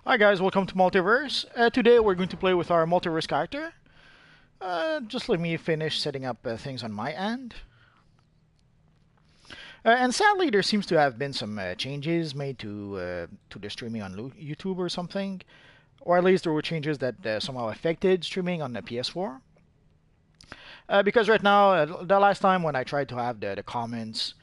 Hi guys, welcome to Multiverse. Today we're going to play with our Multiverse character. Just let me finish setting up things on my end. And sadly, there seems to have been some changes made to the streaming on YouTube or something, or at least there were changes that somehow affected streaming on the PS4. Because right now, the last time when I tried to have the comments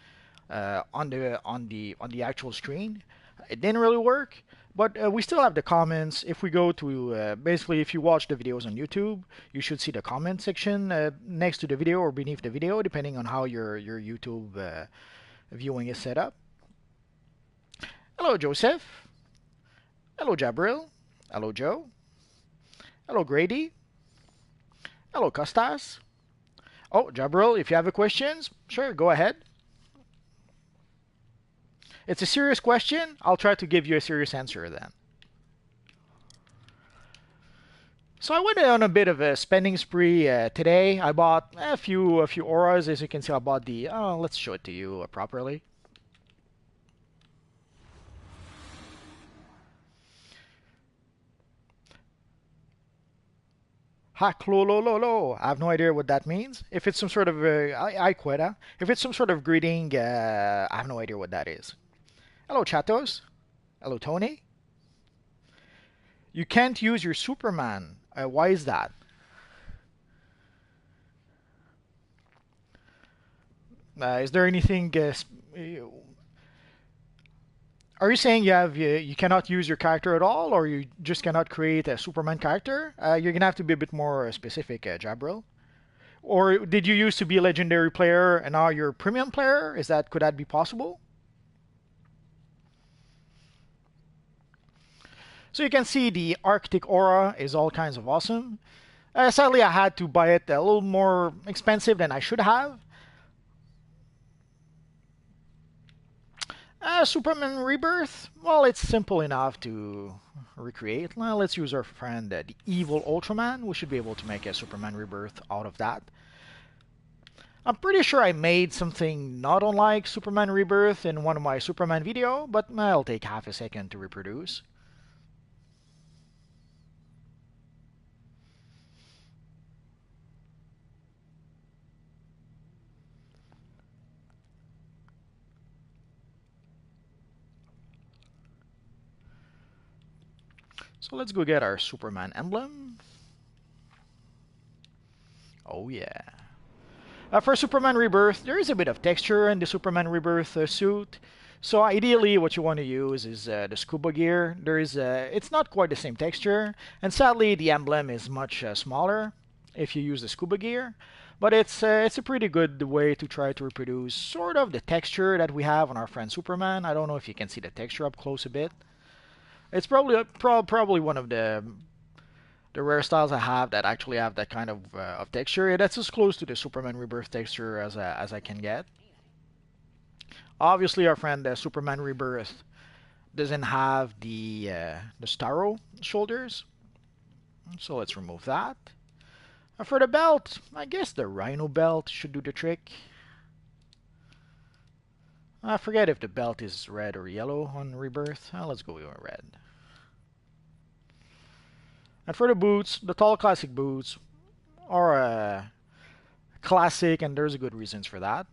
on the actual screen, it didn't really work. But we still have the comments. If we go to basically, if you watch the videos on YouTube, you should see the comment section next to the video or beneath the video, depending on how your YouTube viewing is set up. Hello, Joseph. Hello, Jabril. Hello, Joe. Hello, Grady. Hello, Costas. Oh, Jabril, if you have a questions, sure, go ahead. It's a serious question. I'll try to give you a serious answer then. So I went on a bit of a spending spree today. I bought a few auras. As you can see, I bought the. Oh, let's show it to you properly. Haklolololo. I have no idea what that means. If it's some sort of I quit. If it's some sort of greeting, I have no idea what that is. Hello, Chatos. Hello, Tony. You can't use your Superman. Why is that? Is there anything? Are you saying you cannot use your character at all, or you just cannot create a Superman character? You're gonna have to be a bit more specific, Jabril. Or did you used to be a legendary player and now you're a premium player? Could that be possible? So you can see the Arctic Aura is all kinds of awesome. Sadly, I had to buy it a little more expensive than I should have. Superman Rebirth, well, it's simple enough to recreate. Well, let's use our friend, the evil Ultraman. We should be able to make a Superman Rebirth out of that. I'm pretty sure I made something not unlike Superman Rebirth in one of my Superman video, but I'll take half a second to reproduce. So let's go get our Superman emblem. Oh yeah. For Superman Rebirth, there is a bit of texture in the Superman Rebirth suit. So ideally, what you want to use is the scuba gear. It's not quite the same texture, and sadly, the emblem is much smaller if you use the scuba gear. But it's a pretty good way to try to reproduce sort of the texture that we have on our friend Superman. I don't know if you can see the texture up close a bit. It's probably one of the rare styles I have that actually have that kind of texture. Yeah, that's as close to the Superman Rebirth texture as I can get. Obviously, our friend Superman Rebirth doesn't have the Starro shoulders, so let's remove that. For the belt, I guess the Rhino belt should do the trick. I forget if the belt is red or yellow on Rebirth. Let's go with red. And for the boots, the tall classic boots are classic, and there's good reasons for that.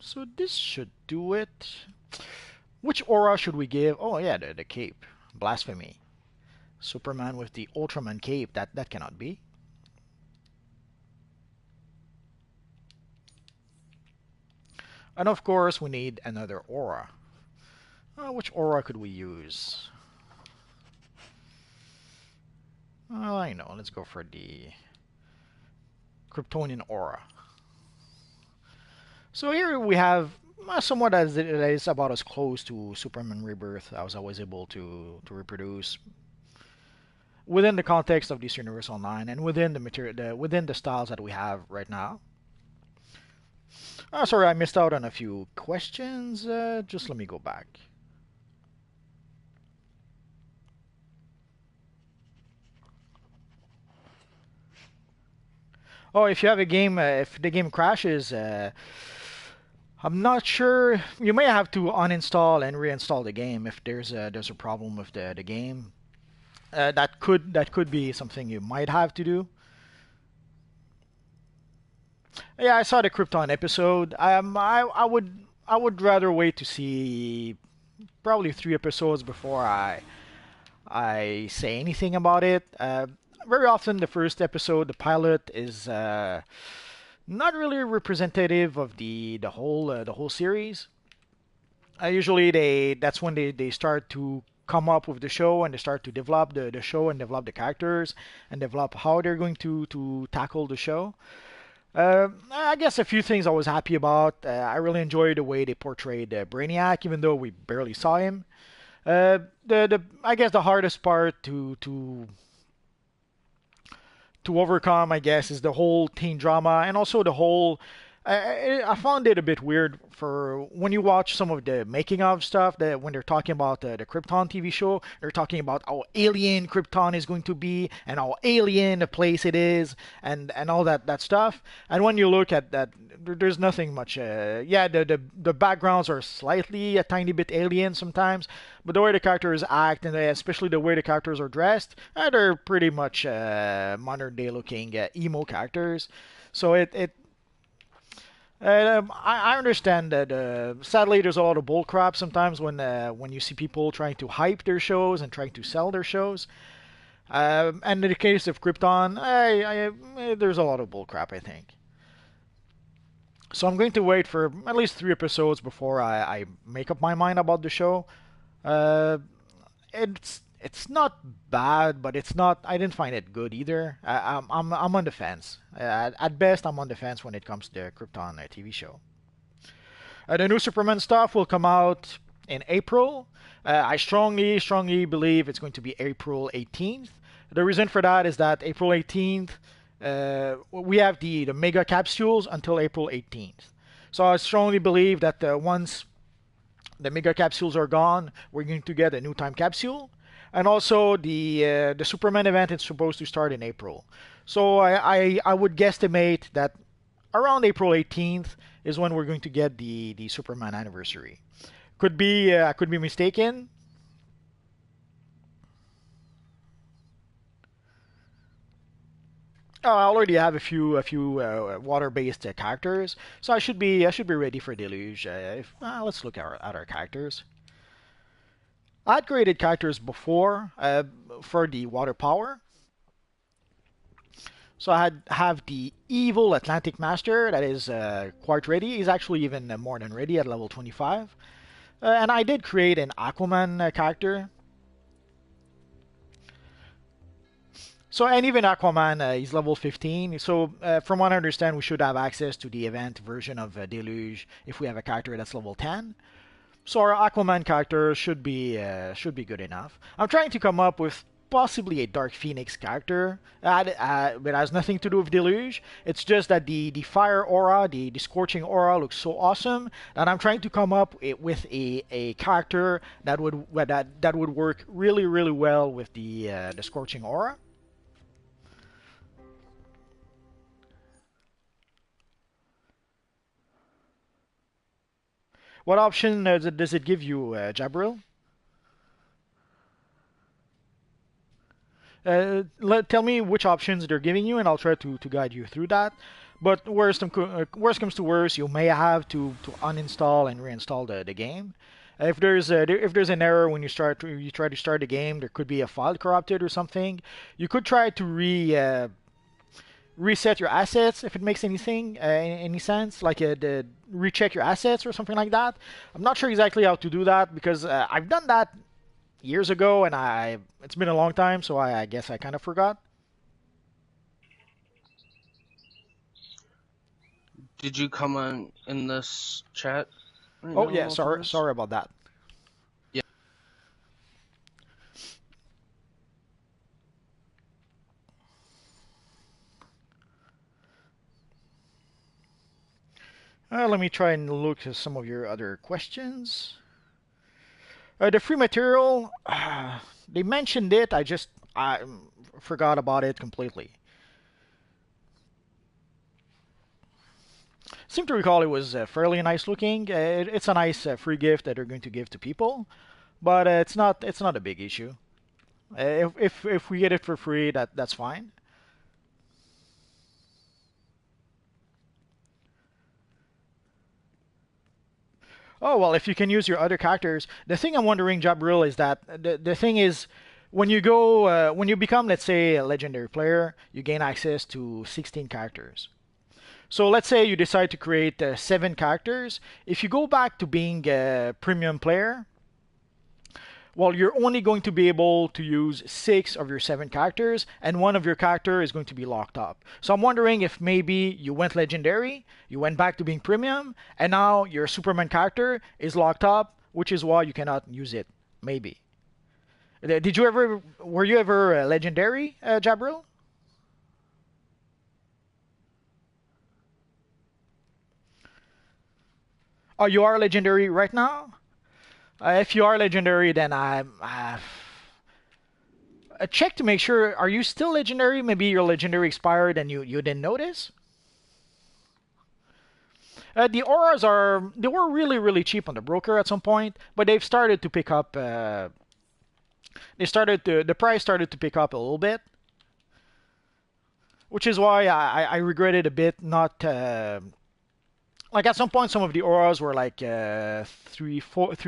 So this should do it. Which aura should we give? Oh yeah, the cape. Blasphemy. Superman with the Ultraman cape. That cannot be. And of course, we need another aura. Which aura could we use? Well, I know. Let's go for the Kryptonian aura. So here we have somewhat as it is about as close to Superman Rebirth I was always able to reproduce within the context of this universe online and within the material, within the styles that we have right now. Sorry, I missed out on a few questions. Just let me go back. Oh, if you have a game, if the game crashes, I'm not sure. You may have to uninstall and reinstall the game if there's a problem with the game. That could be something you might have to do. Yeah, I saw the Krypton episode. I would rather wait to see probably 3 episodes before I say anything about it. Very often, the first episode, the pilot, is not really representative of the whole series. Usually, that's when they start to come up with the show and they start to develop the show and develop the characters and develop how they're going to tackle the show. I guess a few things I was happy about. I really enjoyed the way they portrayed Brainiac, even though we barely saw him. The I guess the hardest part to overcome, I guess, is the whole teen drama and also the whole. I found it a bit weird for when you watch some of the making of stuff that when they're talking about the Krypton TV show, they're talking about how alien Krypton is going to be and how alien the place it is and all that stuff. And when you look at that, there's nothing much. Yeah, the backgrounds are slightly a tiny bit alien sometimes, but the way the characters act and especially the way the characters are dressed, they're pretty much modern day looking emo characters. So I understand that sadly there's a lot of bull crap sometimes when you see people trying to hype their shows and trying to sell their shows. And in the case of Krypton, there's a lot of bull crap, I think. So I'm going to wait for at least 3 episodes before I make up my mind about the show. Uh, it's not bad, but it's not. I didn't find it good either. I'm on the fence. At best, I'm on the fence when it comes to the Krypton TV show. The new Superman stuff will come out in April. I strongly believe it's going to be April 18th. The reason for that is that April 18th, we have the mega capsules until April 18th. So I strongly believe that once the mega capsules are gone, we're going to get a new time capsule. And also the Superman event is supposed to start in April. So I would guesstimate that around April 18th is when we're going to get the Superman anniversary. I could be mistaken. Oh, I already have a few water-based characters, so I should be ready for Deluge. Let's look at our characters. I'd created characters before for the water power. So I have the evil Atlantic Master that is quite ready. He's actually even more than ready at level 25. And I did create an Aquaman character. So and even Aquaman, he's level 15. So from what I understand, we should have access to the event version of Deluge if we have a character that's level 10. So our Aquaman character should be good enough. I'm trying to come up with possibly a Dark Phoenix character, but it has nothing to do with Deluge. It's just that the fire aura, the scorching aura, looks so awesome that I'm trying to come up with a character that would work really well with the scorching aura. What option does it give you, Jabril? Tell me which options they're giving you, and I'll try to guide you through that. But worst comes to worst, you may have to uninstall and reinstall the game. If there's an error when you try to start the game, there could be a file corrupted or something. You could try to reset your assets if it makes any sense, like recheck your assets or something like that. I'm not sure exactly how to do that because I've done that years ago and it's been a long time, so I guess I kind of forgot. Did you comment in this chat right Oh now, yeah, sorry Multiverse? about that. Yeah. Let me try and look at some of your other questions. The free material, they mentioned it. I forgot about it completely. seem to recall it was fairly nice looking. It's a nice free gift that they're going to give to people, but it's not a big issue. If we get it for free, that's fine. Oh well, if you can use your other characters, the thing I'm wondering, Jabril, is that the thing is when you become, let's say, a legendary player, you gain access to 16 characters. So let's say you decide to create 7 characters. If you go back to being a premium player, well, you're only going to be able to use 6 of your 7 characters, and one of your character is going to be locked up. So I'm wondering if maybe you went legendary, you went back to being premium, and now your Superman character is locked up, which is why you cannot use it. Maybe. Were you ever legendary, Jabril? Oh, you are legendary right now? If you are legendary, then check to make sure. Are you still legendary? Maybe your legendary expired and you didn't notice. The auras they were really cheap on the broker at some point, but they've started to pick up. The price started to pick up a little bit, which is why I regretted a bit not. Like at some point, some of the auras were like 3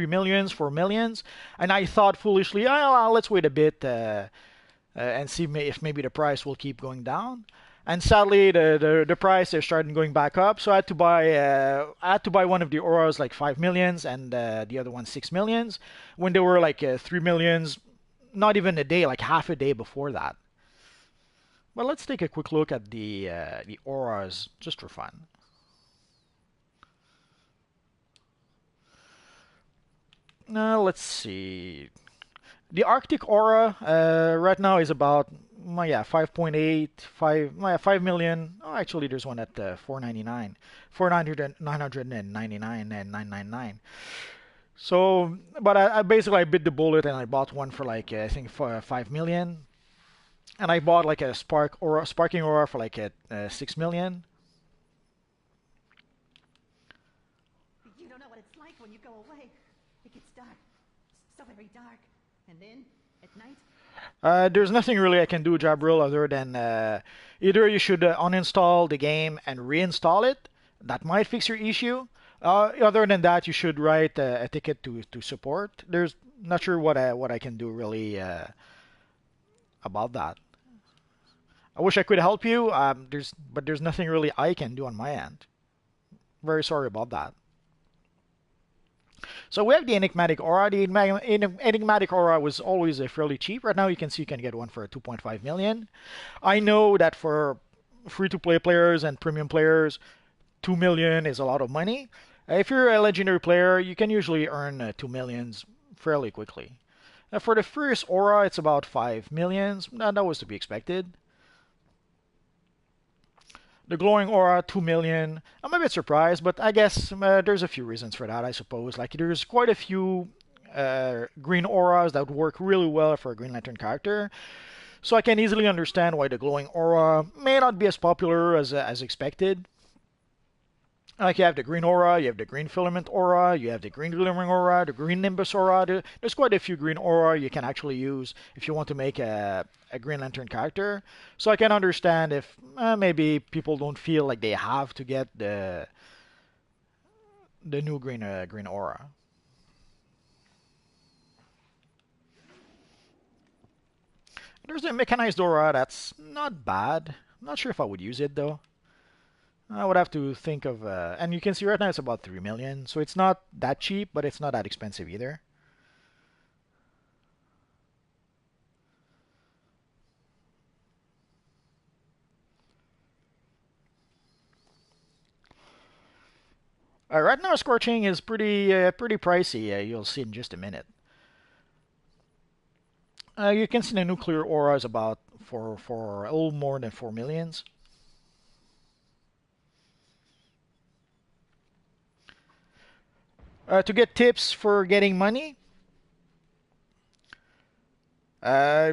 millions, 4 millions, and I thought foolishly, oh, let's wait a bit and see if maybe the price will keep going down. And sadly, the price is starting going back up. So I had to buy one of the auras like 5 millions and the other one 6 millions when they were like 3 millions, not even a day, like half a day before that. But let's take a quick look at the auras just for fun. Let's see. The Arctic Aura right now is about yeah 5.8 5 million. Oh, actually, there's one at 499, 999 and 999. So, but I basically I bit the bullet and I bought one for like I think for 5 million, and I bought like a sparking aura for like 6 million. You don't know what it's like when you go away. It gets dark, so very dark, and then at night. There's nothing really I can do, Jabril, other than either you should uninstall the game and reinstall it. That might fix your issue. Other than that, you should write a ticket to support. There's not sure what I can do really about that. I wish I could help you. But there's nothing really I can do on my end. Very sorry about that. So we have the Enigmatic Aura. The Enigmatic Aura was always fairly cheap. Right now you can see you can get one for 2.5 million. I know that for free-to-play players and premium players, 2 million is a lot of money. If you're a legendary player, you can usually earn 2 millions fairly quickly. For the first Aura, it's about 5 millions. That was to be expected. The glowing aura, 2 million. I'm a bit surprised, but I guess there's a few reasons for that, I suppose. Like, there's quite a few green auras that would work really well for a Green Lantern character. So I can easily understand why the glowing aura may not be as popular as expected. Like, you have the green aura, you have the green filament aura, you have the green glimmering aura, the green nimbus aura. There's quite a few green aura you can actually use if you want to make a Green Lantern character. So I can understand if maybe people don't feel like they have to get the new green aura. There's the mechanized aura. That's not bad. I'm not sure if I would use it though. I would have to think of, and you can see right now it's about 3 million, so it's not that cheap, but it's not that expensive either. Right now, Scorching is pretty pricey. You'll see in just a minute. You can see the nuclear aura is about for a little more than 4 millions. To get tips for getting money, uh,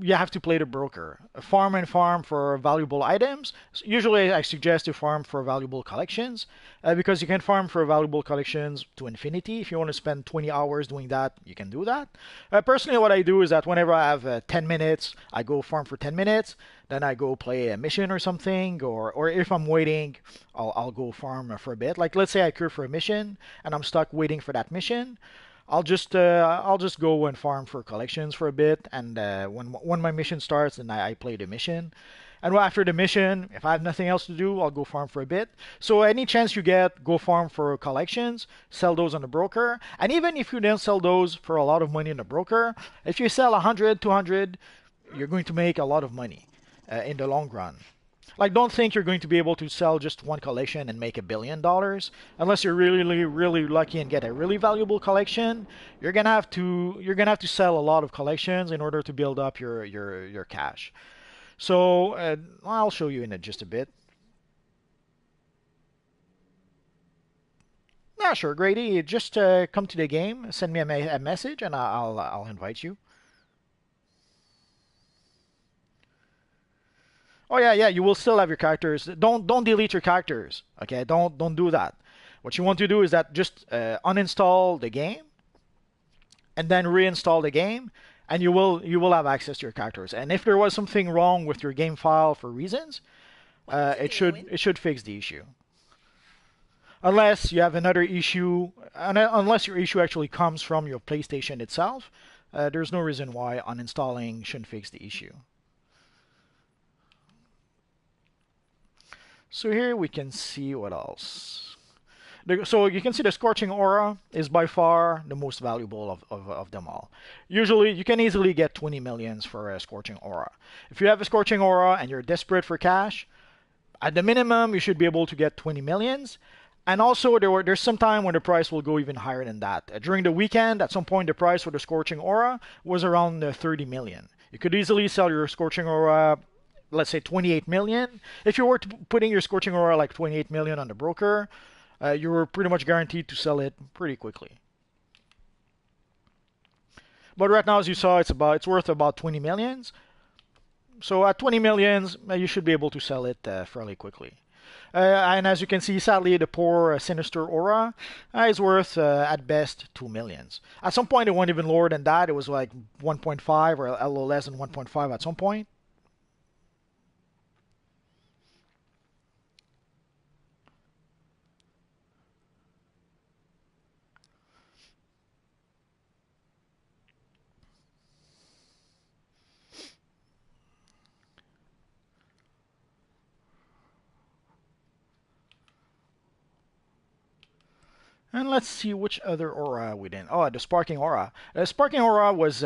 you have to play the broker. Farm and farm for valuable items. Usually, I suggest to farm for valuable collections because you can farm for valuable collections to infinity. If you want to spend 20 hours doing that, you can do that. Personally, what I do is that whenever I have 10 minutes, I go farm for 10 minutes. Then I go play a mission or something, or if I'm waiting, I'll go farm for a bit. Like let's say I queue for a mission and I'm stuck waiting for that mission. I'll just go and farm for collections for a bit, and when my mission starts, then I play the mission. And after the mission, if I have nothing else to do, I'll go farm for a bit. So any chance you get, go farm for collections, sell those on the broker. And even if you don't sell those for a lot of money on the broker, if you sell 100, 200, you're going to make a lot of money in the long run. Like, don't think you're going to be able to sell just one collection and make $1 billion. Unless you're really, really lucky and get a really valuable collection, you're gonna have to sell a lot of collections in order to build up your cash. So I'll show you in just a bit. Yeah, sure, Grady. Just come to the game, send me a message, and I'll invite you. Oh yeah, you will still have your characters. Don't delete your characters. Okay, don't do that. What you want to do is that just uninstall the game and then reinstall the game, and you will have access to your characters. And if there was something wrong with your game file for reasons, it should fix the issue. Unless you have another issue, unless your issue actually comes from your PlayStation itself, there's no reason why uninstalling shouldn't fix the issue. So here we can see what else. So you can see the Scorching Aura is by far the most valuable of them all. Usually you can easily get 20 millions for a Scorching Aura. If you have a Scorching Aura and you're desperate for cash, at the minimum you should be able to get 20 millions. And also there's some time when the price will go even higher than that. During the weekend, at some point the price for the Scorching Aura was around 30 million. You could easily sell your Scorching Aura, let's say 28 million. If you were putting your Scorching Aura like 28 million on the broker, you were pretty much guaranteed to sell it pretty quickly. But right now, as you saw, it's worth about 20 millions. So at 20 millions, you should be able to sell it fairly quickly. And as you can see, sadly, the poor Sinister Aura is worth at best 2 millions. At some point, it went even lower than that. It was like 1.5 or a little less than 1.5 at some point. And let's see which other aura we did. Oh, the Sparking Aura. The Sparking Aura was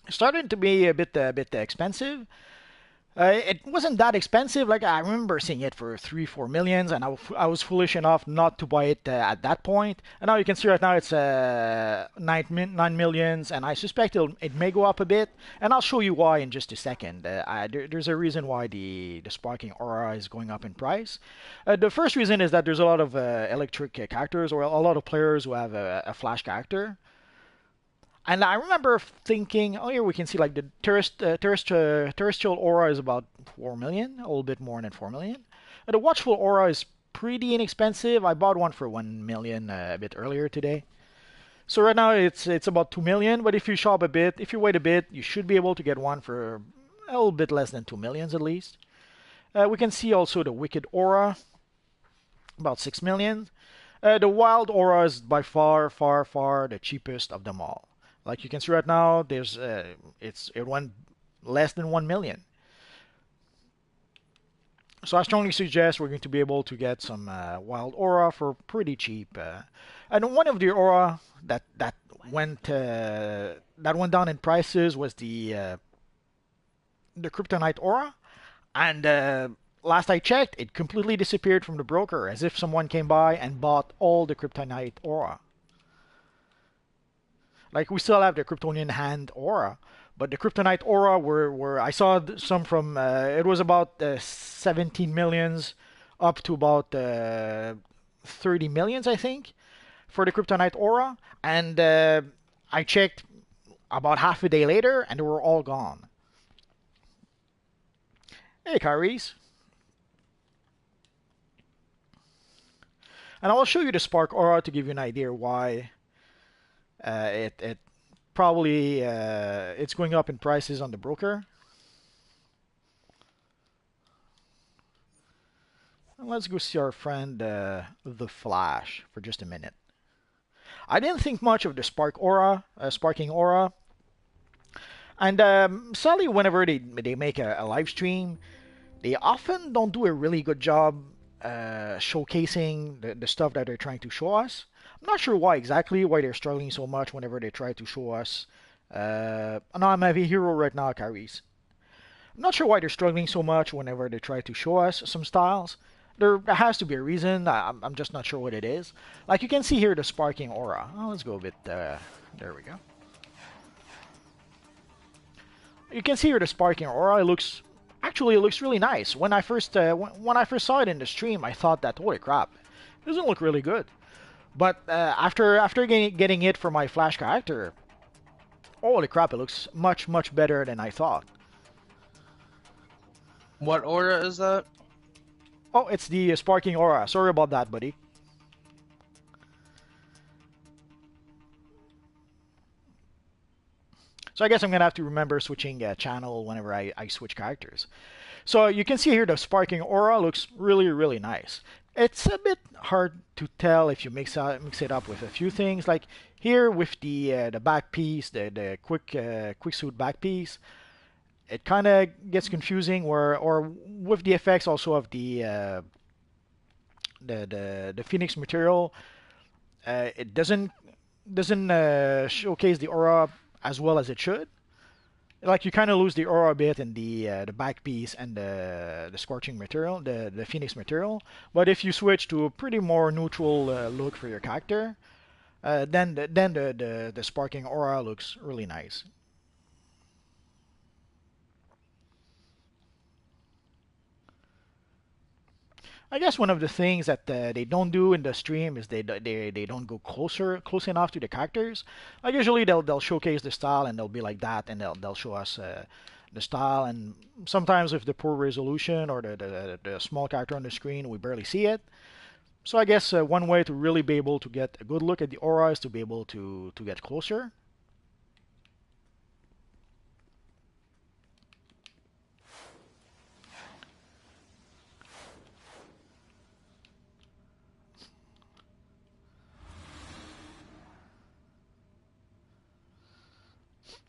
starting to be a bit expensive. It wasn't that expensive. Like I remember seeing it for 3-4 millions, and I was foolish enough not to buy it at that point. And now you can see right now it's 9 millions, and I suspect it may go up a bit. And I'll show you why in just a second. There's a reason why the Sparking Aura is going up in price. The first reason is that there's a lot of electric characters, or a lot of players who have a flash character. And I remember thinking, oh, here we can see like the terrestrial aura is about 4 million, a little bit more than 4 million. The watchful aura is pretty inexpensive. I bought one for 1 million a bit earlier today. So right now it's about 2 million, but if you shop a bit, if you wait a bit, you should be able to get one for a little bit less than 2 millions at least. We can see also the wicked aura, about 6 million. The wild aura is by far the cheapest of them all. Like you can see right now, it went less than 1 million. So I strongly suggest we're going to be able to get some wild aura for pretty cheap. And one of the aura that went down in prices was the Kryptonite aura, and last I checked, it completely disappeared from the broker, as if someone came by and bought all the Kryptonite aura. Like we still have the Kryptonian hand aura, but the Kryptonite aura were I saw some from it was about 17 millions up to about 30 millions I think for the Kryptonite aura, and I checked about half a day later, and they were all gone. Hey, Kyrie's. And I'll show you the Spark Aura to give you an idea why it probably it's going up in prices on the broker. And let's go see our friend the Flash for just a minute. I didn't think much of the Sparking Aura. And sadly, whenever they make a live stream, they often don't do a really good job showcasing the stuff that they're trying to show us. I'm not sure why exactly, why they're struggling so much whenever they try to show us. No, I'm having hero right now, Kyrie's. I'm not sure why they're struggling so much whenever they try to show us some styles. There has to be a reason. I'm just not sure what it is. Like you can see here, the Sparking Aura. Oh, let's go a bit. There we go. You can see here the Sparking Aura. It looks really nice. When I first saw it in the stream, I thought that holy crap, it doesn't look really good. But after getting it for my Flash character, holy crap, it looks much better than I thought. What aura is that? Oh, it's the Sparking Aura. Sorry about that, buddy. So I guess I'm gonna have to remember switching channel whenever I switch characters. So you can see here the Sparking Aura looks really nice. It's a bit hard to tell if you mix it up with a few things. Like here with the back piece, the quick suit back piece, it kind of gets confusing. Or with the effects also of the Phoenix material, it doesn't showcase the aura as well as it should. Like you kind of lose the aura a bit in the back piece and the scorching material, the Phoenix material. But if you switch to a pretty more neutral look for your character, then the Sparking Aura looks really nice. I guess one of the things that they don't do in the stream is they don't go close enough to the characters. Like usually they'll showcase the style and they'll be like that, and they'll show us the style. And sometimes with the poor resolution or the small character on the screen, we barely see it. So I guess one way to really be able to get a good look at the aura is to be able to get closer.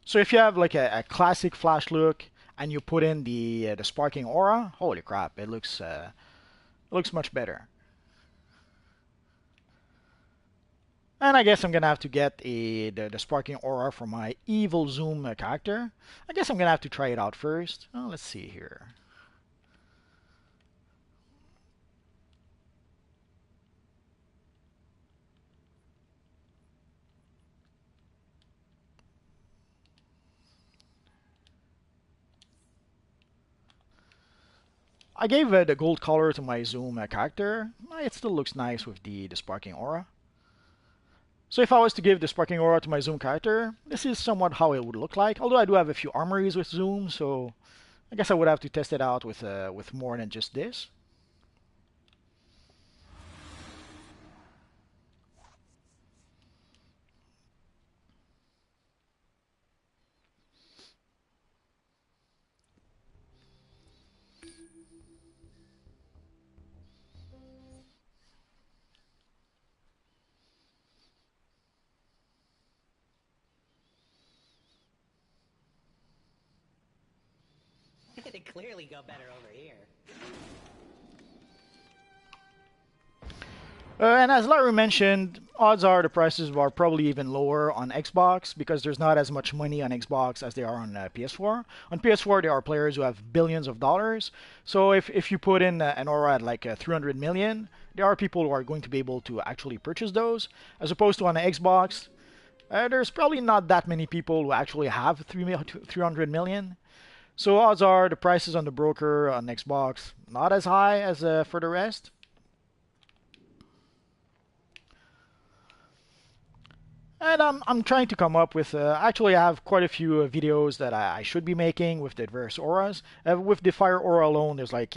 So if you have like a classic Flash look and you put in the Sparking Aura, holy crap, it looks much better. And I guess I'm gonna have to get the Sparking Aura for my Evil Zoom character. I guess I'm gonna have to try it out first. Oh, let's see here. I gave the gold color to my Zoom character. It still looks nice with the Sparking Aura. So if I was to give the Sparking Aura to my Zoom character, this is somewhat how it would look like. Although I do have a few armories with Zoom, so I guess I would have to test it out with more than just this. It'd clearly go better over here. And as Larry mentioned, odds are the prices are probably even lower on Xbox because there's not as much money on Xbox as they are on PS4. On PS4, there are players who have billions of dollars. So if you put in an aura at like 300 million, there are people who are going to be able to actually purchase those. As opposed to on the Xbox, there's probably not that many people who actually have 300 million. So odds are the prices on the broker on Xbox not as high as for the rest. And I'm trying to come up with, actually I have quite a few videos that I should be making with the diverse auras. With the fire aura alone, there's like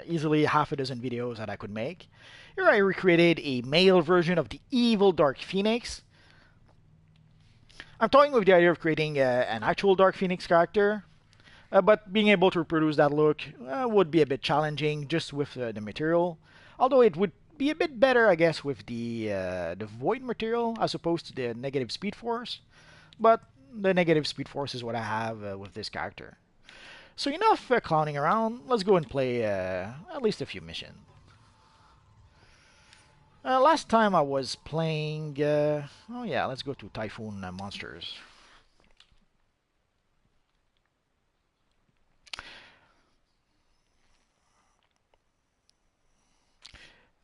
easily half a dozen videos that I could make. Here I recreated a male version of the evil Dark Phoenix. I'm toying with the idea of creating an actual Dark Phoenix character, but being able to reproduce that look would be a bit challenging just with the material. Although it would be a bit better, I guess, with the void material as opposed to the negative speed force. But the negative speed force is what I have with this character. So enough clowning around. Let's go and play at least a few missions. Last time I was playing... oh yeah, let's go to Typhoon Monsters.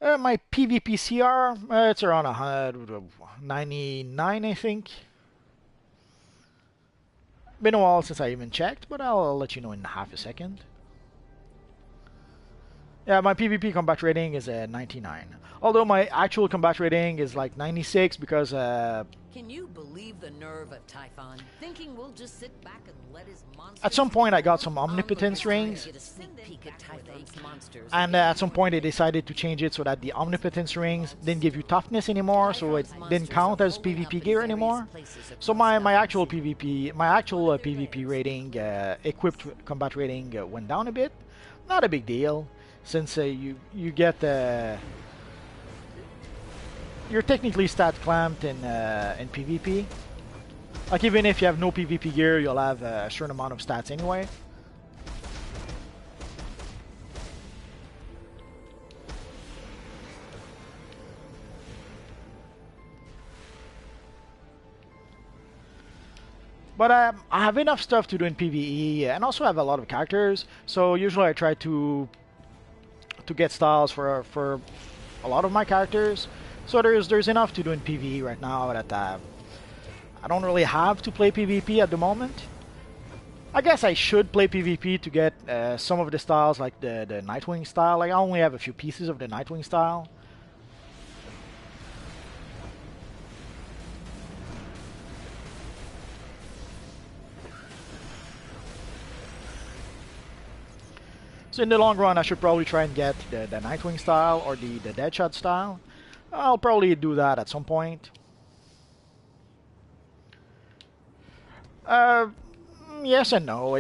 My PvP CR, it's around 199, I think. Been a while since I even checked, but I'll let you know in half a second. Yeah, my PvP combat rating is 99. Although my actual combat rating is like 96 because... Can you believe the nerve of Typhon? Thinking we'll just sit back and let his monsters... At some point I got some Omnipotence rings. And at some point they decided to change it so that the Omnipotence rings didn't give you toughness anymore, so it didn't count as PvP gear anymore. So my actual PvP rating, equipped combat rating went down a bit. Not a big deal, since you get... you're technically stat clamped in PvP. Like even if you have no PvP gear, you'll have a certain amount of stats anyway. But I have enough stuff to do in PvE, and also have a lot of characters. So usually I try to get styles for a lot of my characters. So there's enough to do in PvE right now that I don't really have to play PvP at the moment. I guess I should play PvP to get some of the styles, like the Nightwing style. Like I only have a few pieces of the Nightwing style. So in the long run, I should probably try and get the Nightwing style or the Deadshot style. I'll probably do that at some point. Yes and no.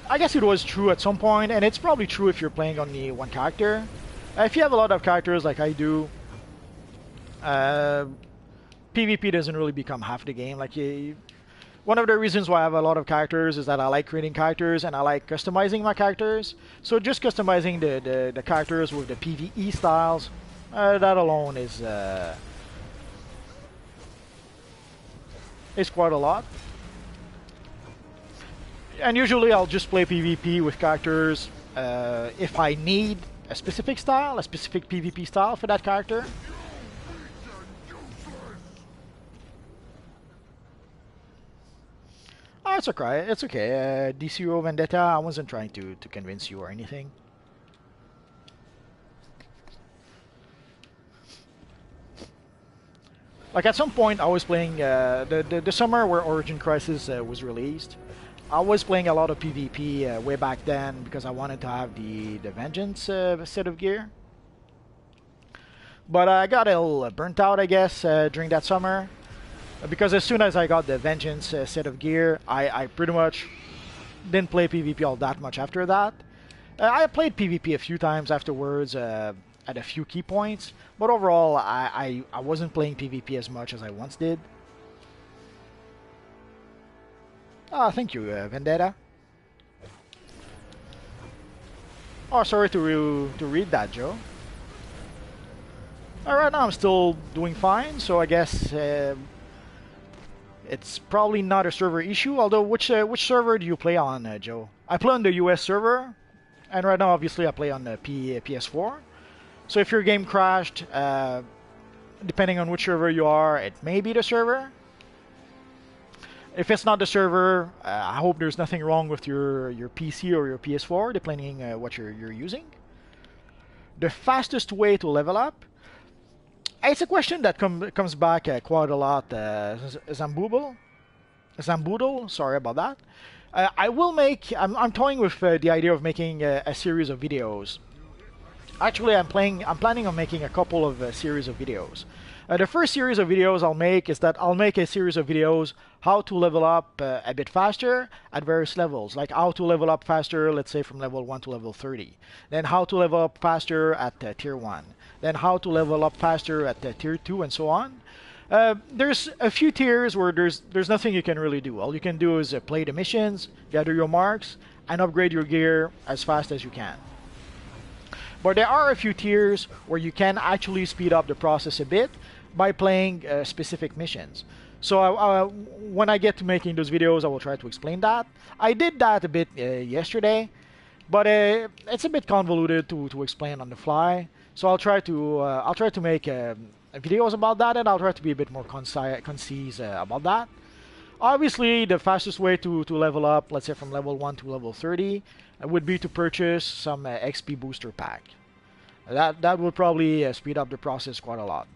I guess it was true at some point, and it's probably true if you're playing on the one character. If you have a lot of characters like I do, PvP doesn't really become half the game. Like one of the reasons why I have a lot of characters is that I like creating characters and I like customizing my characters. So just customizing the characters with the PvE styles, that alone is quite a lot. And usually I'll just play PvP with characters if I need a specific style, a specific PvP style for that character. Oh, it's okay. It's okay. DCUO Vendetta, I wasn't trying to convince you or anything. Like at some point, I was playing the summer where Origin Crisis was released. I was playing a lot of PvP way back then because I wanted to have the Vengeance set of gear. But I got a little burnt out, I guess, during that summer. Because as soon as I got the Vengeance set of gear, I pretty much didn't play PvP all that much after that. I played PvP a few times afterwards at a few key points, but overall I wasn't playing PvP as much as I once did. Ah, thank you, Vendetta. Oh, sorry to read that, Joe. Alright, now I'm still doing fine, so I guess it's probably not a server issue. Although, which server do you play on, Joe? I play on the US server, and right now, obviously, I play on the PS4. So if your game crashed, depending on which server you are, it may be the server. If it's not the server, I hope there's nothing wrong with your PC or your PS4, depending what you're using. The fastest way to level up. It's a question that comes back quite a lot. Zamboodle, sorry about that. I will make. I'm toying with the idea of making a series of videos. Actually, I'm planning on making a couple of series of videos. The first series of videos I'll make is that I'll make a series of videos how to level up a bit faster at various levels, like how to level up faster, let's say from level 1 to level 30. Then how to level up faster at tier 1. Then how to level up faster at tier 2 and so on. There's a few tiers where there's nothing you can really do. All you can do is play the missions, gather your marks, and upgrade your gear as fast as you can. But there are a few tiers where you can actually speed up the process a bit by playing specific missions. So when I get to making those videos, I will try to explain that. I did that a bit yesterday, but it's a bit convoluted to explain on the fly. So I'll try to make videos about that, and I'll try to be a bit more concise about that. Obviously, the fastest way to level up, let's say from level 1 to level 30, would be to purchase some XP booster pack. That would probably speed up the process quite a lot.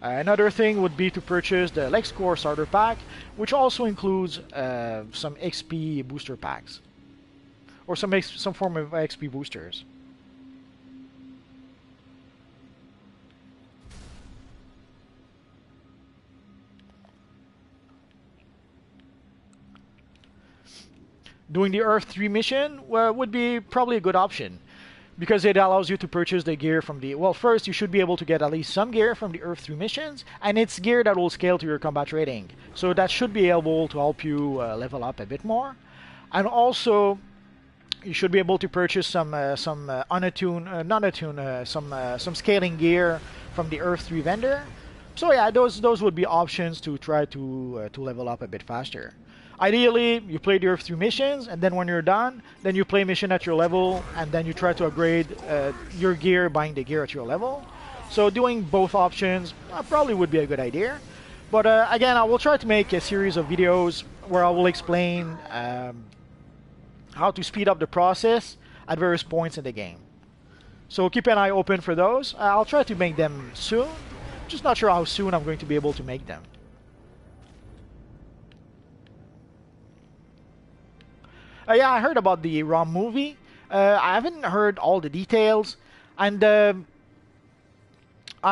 Another thing would be to purchase the LexCore starter pack, which also includes some XP booster packs, or some form of XP boosters. Doing the Earth 3 mission would be probably a good option, because it allows you to purchase the gear from the... Well, first you should be able to get at least some gear from the Earth 3 missions, and it's gear that will scale to your combat rating. So that should be able to help you level up a bit more. And also, you should be able to purchase some scaling gear from the Earth 3 vendor. So yeah, those would be options to try to level up a bit faster. Ideally, you play the Earth 3 missions, and then when you're done, then you play mission at your level, and then you try to upgrade your gear, buying the gear at your level. So doing both options probably would be a good idea. But again, I will try to make a series of videos where I will explain how to speed up the process at various points in the game. So keep an eye open for those. I'll try to make them soon. Just not sure how soon I'm going to be able to make them. Yeah, I heard about the ROM movie. I haven't heard all the details, and I'm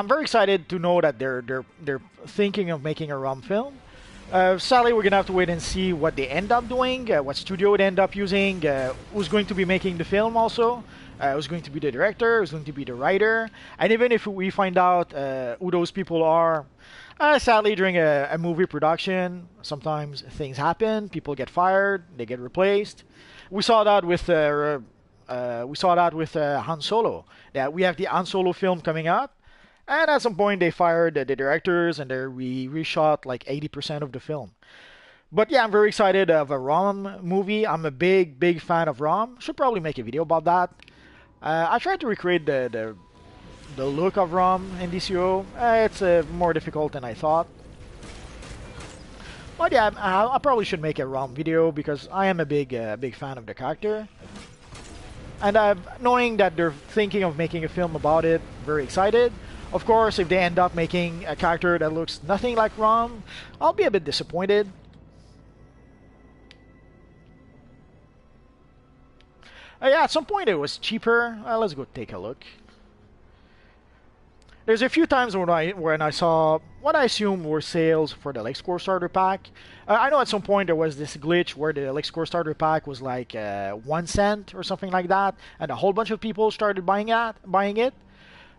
very excited to know that they're thinking of making a ROM film. Sadly, we're gonna have to wait and see what they end up doing, what studio it end up using, who's going to be making the film also, who's going to be the director, who's going to be the writer, and even if we find out who those people are. Sadly, during a movie production, sometimes things happen. People get fired, they get replaced. We saw that with Han Solo. Yeah, we have the Han Solo film coming up, and at some point they fired the directors and they reshot like 80% of the film. But yeah, I'm very excited of a ROM movie. I'm a big fan of ROM. Should probably make a video about that. I tried to recreate the look of ROM in DCUO. It's more difficult than I thought. But yeah, I probably should make a ROM video because I am a big fan of the character. And knowing that they're thinking of making a film about it, very excited. Of course, if they end up making a character that looks nothing like ROM, I'll be a bit disappointed. Yeah, at some point it was cheaper. Let's go take a look. There's a few times when I saw what I assume were sales for the LexCore starter pack. I know at some point there was this glitch where the LexCore starter pack was like 1 cent or something like that, and a whole bunch of people started buying it.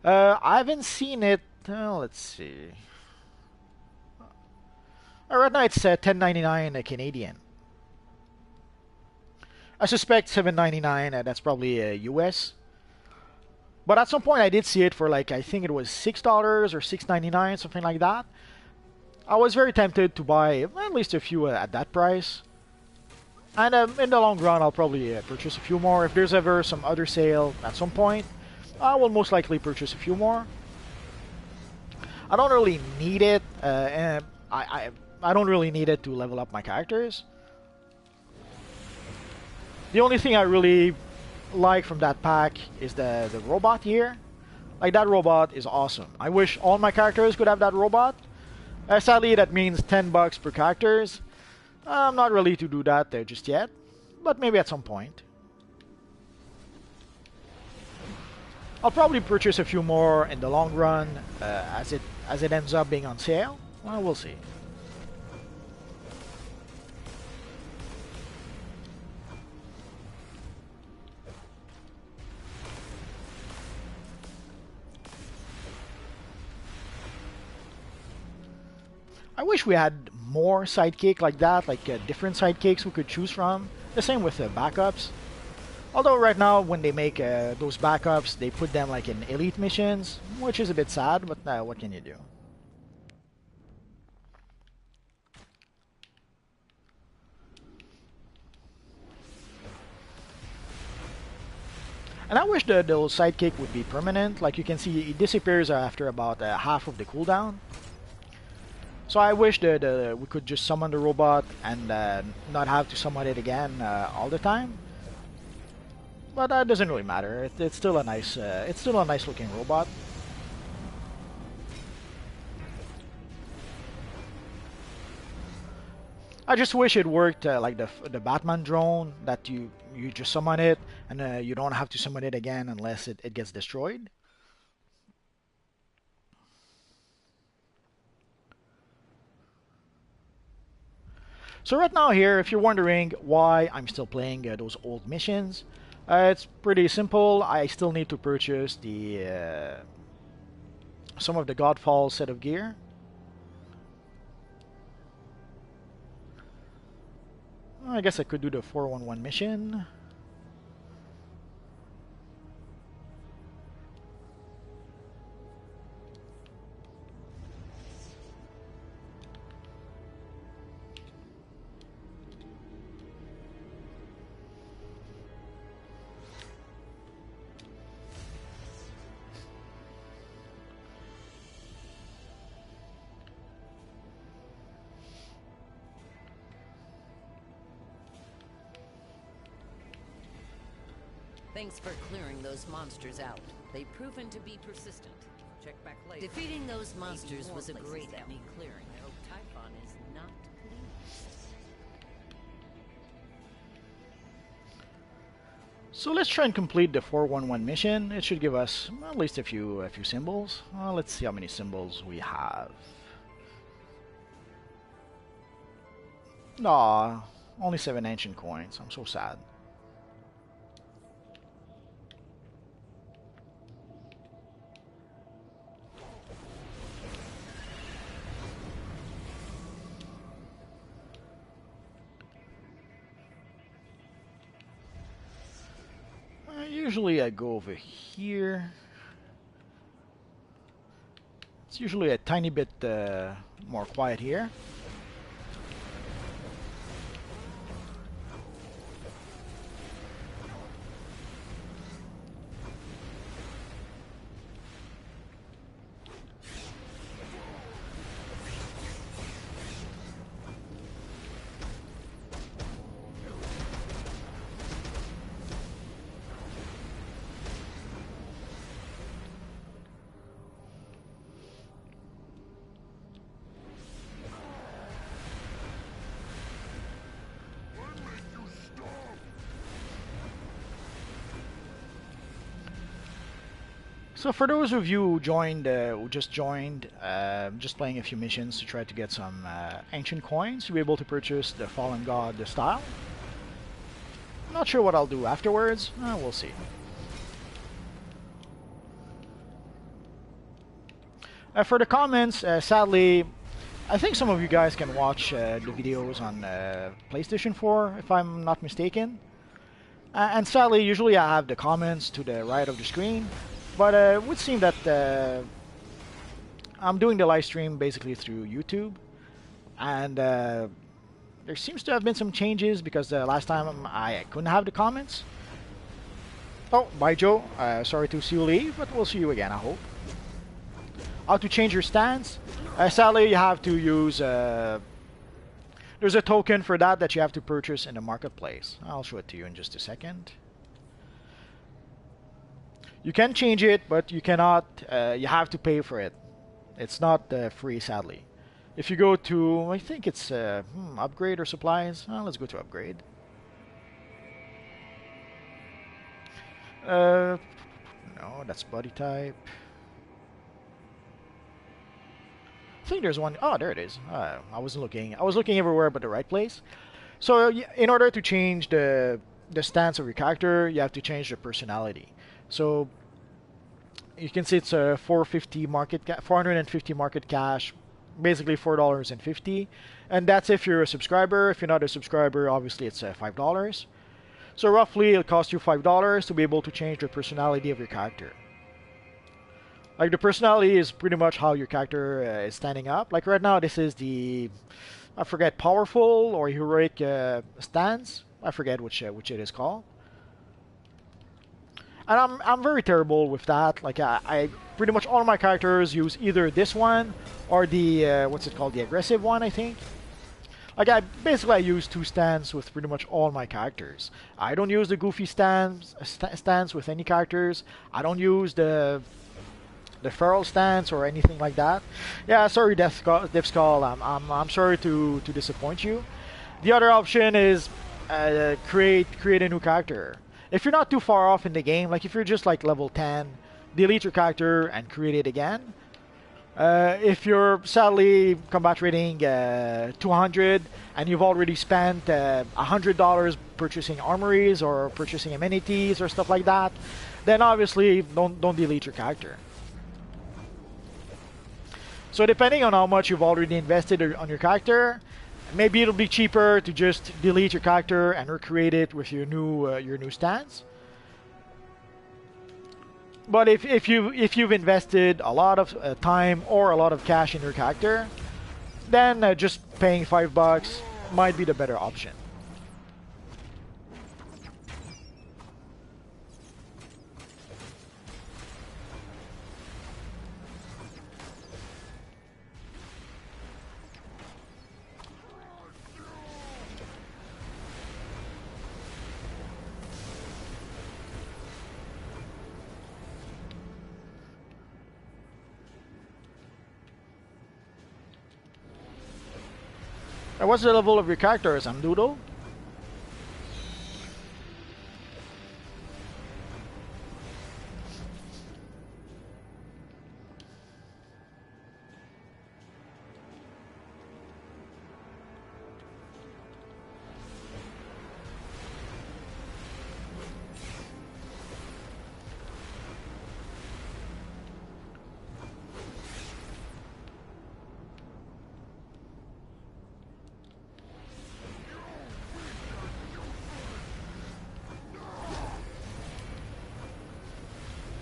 I haven't seen it. Let's see. Right now it's 10.99 Canadian. I suspect 7.99. That's probably US. But at some point I did see it for like, I think it was $6 or $6.99, something like that. I was very tempted to buy at least a few at that price. And in the long run I'll probably purchase a few more. If there's ever some other sale at some point, I will most likely purchase a few more. I don't really need it. And I don't really need it to level up my characters. The only thing I really like from that pack is the robot here. Like, that robot is awesome. I wish all my characters could have that robot. Sadly, that means $10 per characters. I'm not ready to do that just yet, but maybe at some point. I'll probably purchase a few more in the long run as it ends up being on sale. Well, we'll see. I wish we had more sidekick like that, like different sidekicks we could choose from. The same with backups. Although right now, when they make those backups, they put them like in elite missions, which is a bit sad, but what can you do? And I wish the sidekick would be permanent. Like you can see, it disappears after about half of the cooldown. So I wish that we could just summon the robot and not have to summon it again all the time. But that doesn't really matter. It's still a nice looking robot. I just wish it worked like the Batman drone, that you just summon it and you don't have to summon it again unless it gets destroyed. So right now here, if you're wondering why I'm still playing those old missions, it's pretty simple. I still need to purchase the some of the Godfall set of gear. I guess I could do the 411 mission. Thanks for clearing those monsters out. They've proven to be persistent. Check back later. Defeating those monsters was a great help. Clearing. I hope Typhon is not pleased. So let's try and complete the 411 mission. It should give us at least a few symbols. Let's see how many symbols we have. Aw, only 7 ancient coins. I'm so sad. Usually I go over here. It's usually a tiny bit more quiet here. So for those of you who joined, who just joined, just playing a few missions to try to get some ancient coins to be able to purchase the Fallen God style. Not sure what I'll do afterwards. We'll see. For the comments, sadly, I think some of you guys can watch the videos on PlayStation 4, if I'm not mistaken. And sadly, usually I have the comments to the right of the screen. But it would seem that I'm doing the live stream basically through YouTube, and there seems to have been some changes because last time I couldn't have the comments. Oh, bye Joe. Sorry to see you leave, but we'll see you again, I hope. How to change your stance? Sadly, you have to use... there's a token for that you have to purchase in the marketplace. I'll show it to you in just a second. You can change it, but you cannot. You have to pay for it. It's not free, sadly. If you go to, I think it's upgrade or supplies. Let's go to upgrade. No, that's body type. I think there's one. Oh, there it is. I wasn't looking. I was looking everywhere but the right place. So in order to change the stance of your character, you have to change the personality. So you can see it's a 450 market cash, basically $4.50, and that's if you're a subscriber. If you're not a subscriber, obviously it's $5. So roughly, it'll cost you $5 to be able to change the personality of your character. Like the personality is pretty much how your character is standing up. Like right now, this is the, I forget, powerful or heroic stance. I forget which it is called. And I'm very terrible with that. Like I pretty much all of my characters use either this one or the what's it called, the aggressive one, I think. Like I use two stance with pretty much all my characters. I don't use the goofy stance with any characters. I don't use the feral stance or anything like that. Yeah, sorry, Death Skull. I'm sorry to disappoint you. The other option is create a new character. If you're not too far off in the game, like if you're just like level 10, delete your character and create it again. If you're sadly combat rating 200 and you've already spent $100 purchasing armories or purchasing amenities or stuff like that, then obviously don't delete your character. So depending on how much you've already invested on your character, maybe it'll be cheaper to just delete your character and recreate it with your new stance. But if you've invested a lot of time or a lot of cash in your character, then just paying $5 might be the better option. And what's the level of your character, Samdoodle?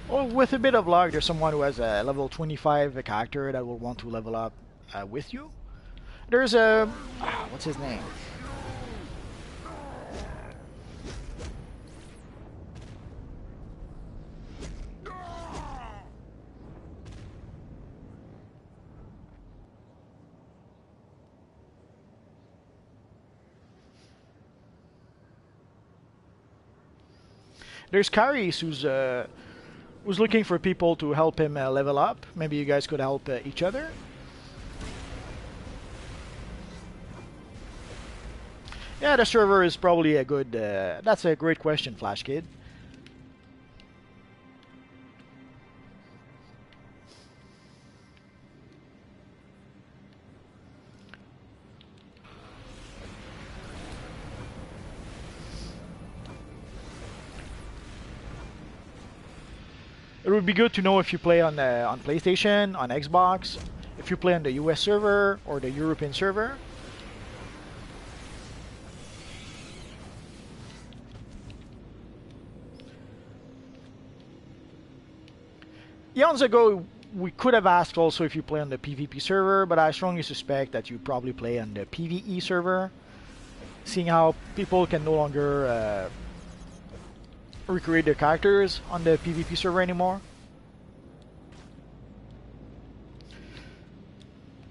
Well, with a bit of luck, there's someone who has a level 25 character that will want to level up with you. There's a... what's his name? There's Karius who's looking for people to help him level up. Maybe you guys could help each other. Yeah, the server is probably a good... that's a great question, Flash Kid. It would be good to know if you play on PlayStation, on Xbox, if you play on the US server or the European server. Eons ago, we could have asked also if you play on the PvP server, but I strongly suspect that you probably play on the PvE server, seeing how people can no longer recreate their characters on the PvP server anymore.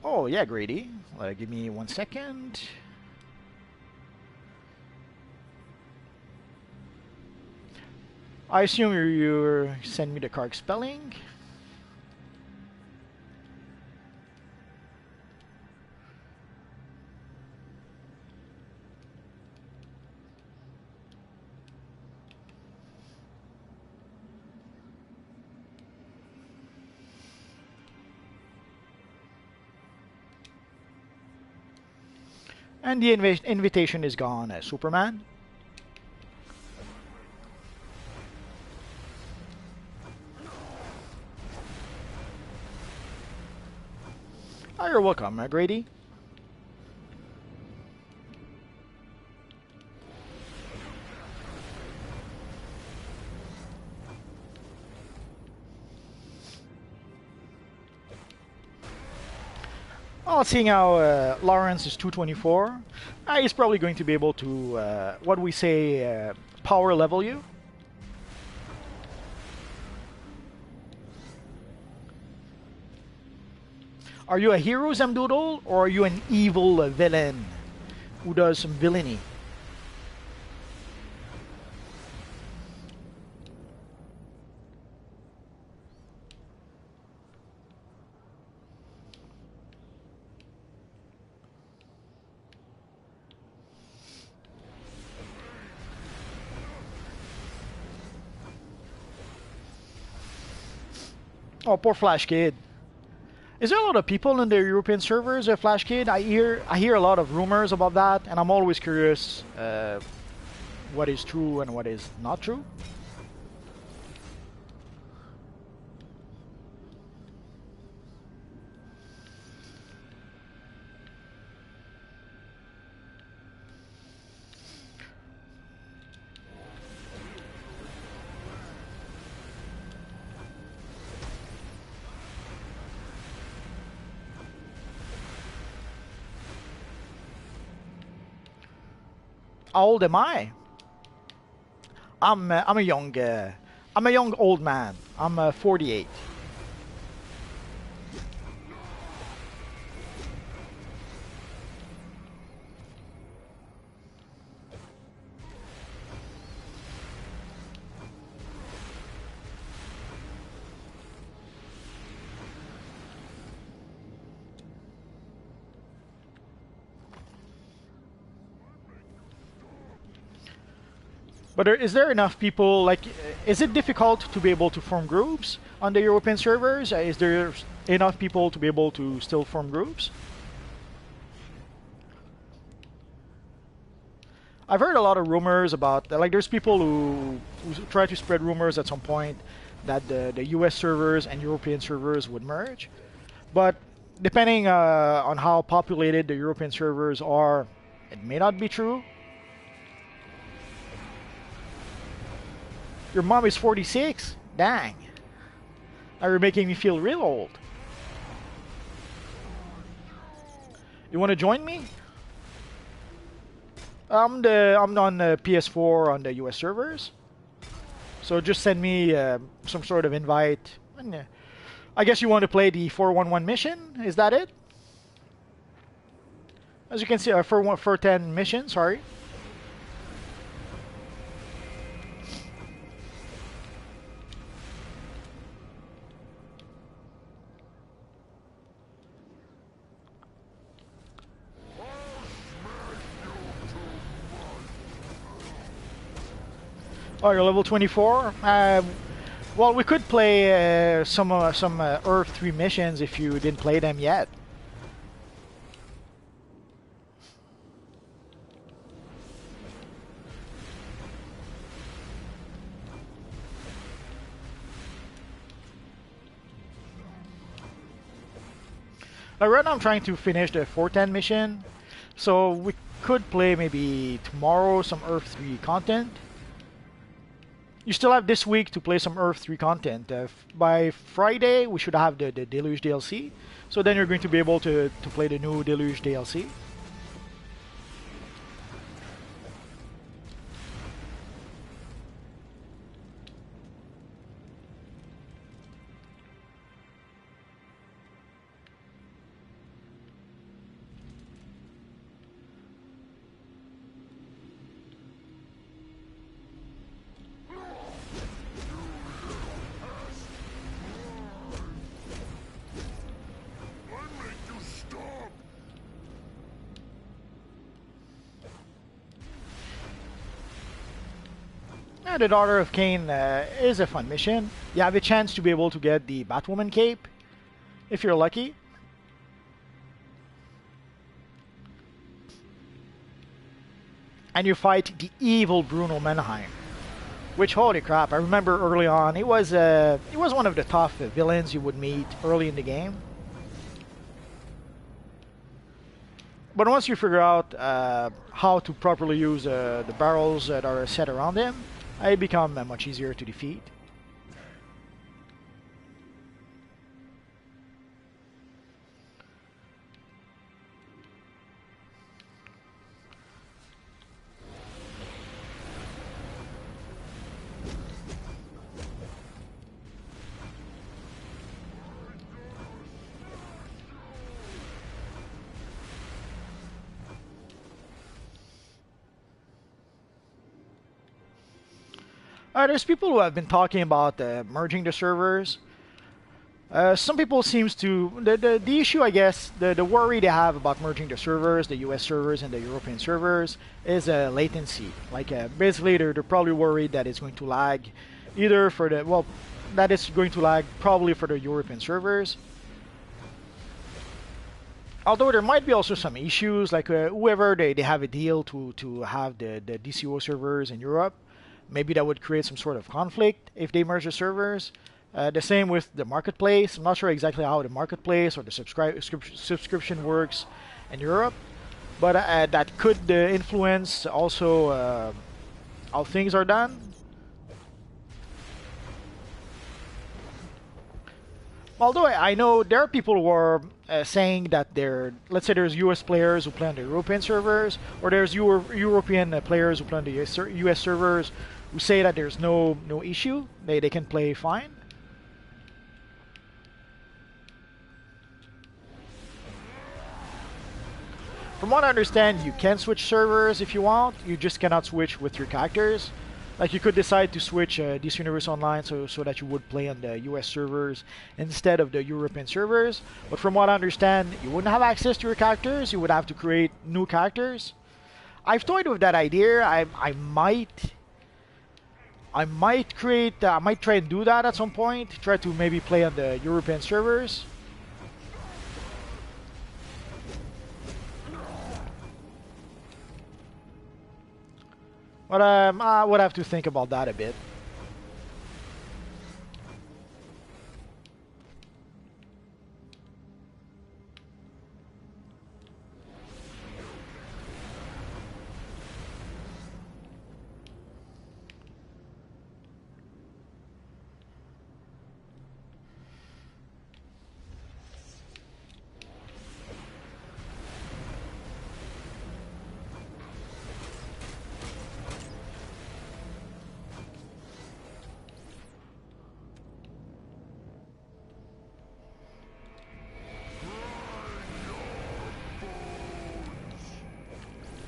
Oh yeah, Grady. Give me 1 second. I assume you send me the correct spelling. And the invitation is gone, Superman. Oh, you're welcome, Grady. Well, seeing how Lawrence is 224, he's probably going to be able to, what we say, power level you. Are you a hero, Zamdoodle, or are you an evil villain who does some villainy? Oh, poor Flash Kid. Is there a lot of people in the European servers, Flash Kid? I hear a lot of rumors about that, and I'm always curious what is true and what is not true. How old am I? I'm a young old man. I'm 48. But is there enough people, like, is it difficult to be able to form groups on the European servers? Is there enough people to be able to still form groups? I've heard a lot of rumors about, like, there's people who try to spread rumors at some point that the US servers and European servers would merge. But depending on how populated the European servers are, it may not be true. Your mom is 46? Dang. Now you're making me feel real old. You want to join me? I'm on the PS4 on the US servers. So just send me some sort of invite. And, I guess you want to play the 411 mission? Is that it? As you can see, 410 mission, sorry. Oh, you're level 24? Well, we could play some Earth 3 missions if you didn't play them yet. Right now I'm trying to finish the 410 mission, so we could play maybe tomorrow some Earth 3 content. You still have this week to play some Earth 3 content. By Friday, we should have the Deluge DLC. So then you're going to be able to play the new Deluge DLC. Yeah, the Daughter of Cain is a fun mission. You have a chance to be able to get the Batwoman cape, if you're lucky. And you fight the evil Bruno Mannheim. Which, holy crap, I remember early on, he was one of the tough villains you would meet early in the game. But once you figure out how to properly use the barrels that are set around him, it becomes much easier to defeat. There's people who have been talking about merging the servers. Some people seems to the issue, I guess, the worry they have about merging the servers, the US servers and the European servers, is latency. Like basically, they're probably worried that it's going to lag, either for the that it's going to lag probably for the European servers. Although there might be also some issues, like whoever they have a deal to have the DCUO servers in Europe. Maybe that would create some sort of conflict if they merge the servers. The same with the marketplace. I'm not sure exactly how the marketplace or the subscription works in Europe, but that could influence also how things are done. Although I know there are people who are saying that let's say there's US players who play on the European servers, or there's European players who play on the US servers, who say that there's no issue, they can play fine. From what I understand, you can switch servers if you want, you just cannot switch with your characters. Like you could decide to switch DC Universe Online so that you would play on the US servers instead of the European servers. But from what I understand, you wouldn't have access to your characters, you would have to create new characters. I've toyed with that idea. I might try and do that at some point. Try to maybe play on the European servers. But I would have to think about that a bit.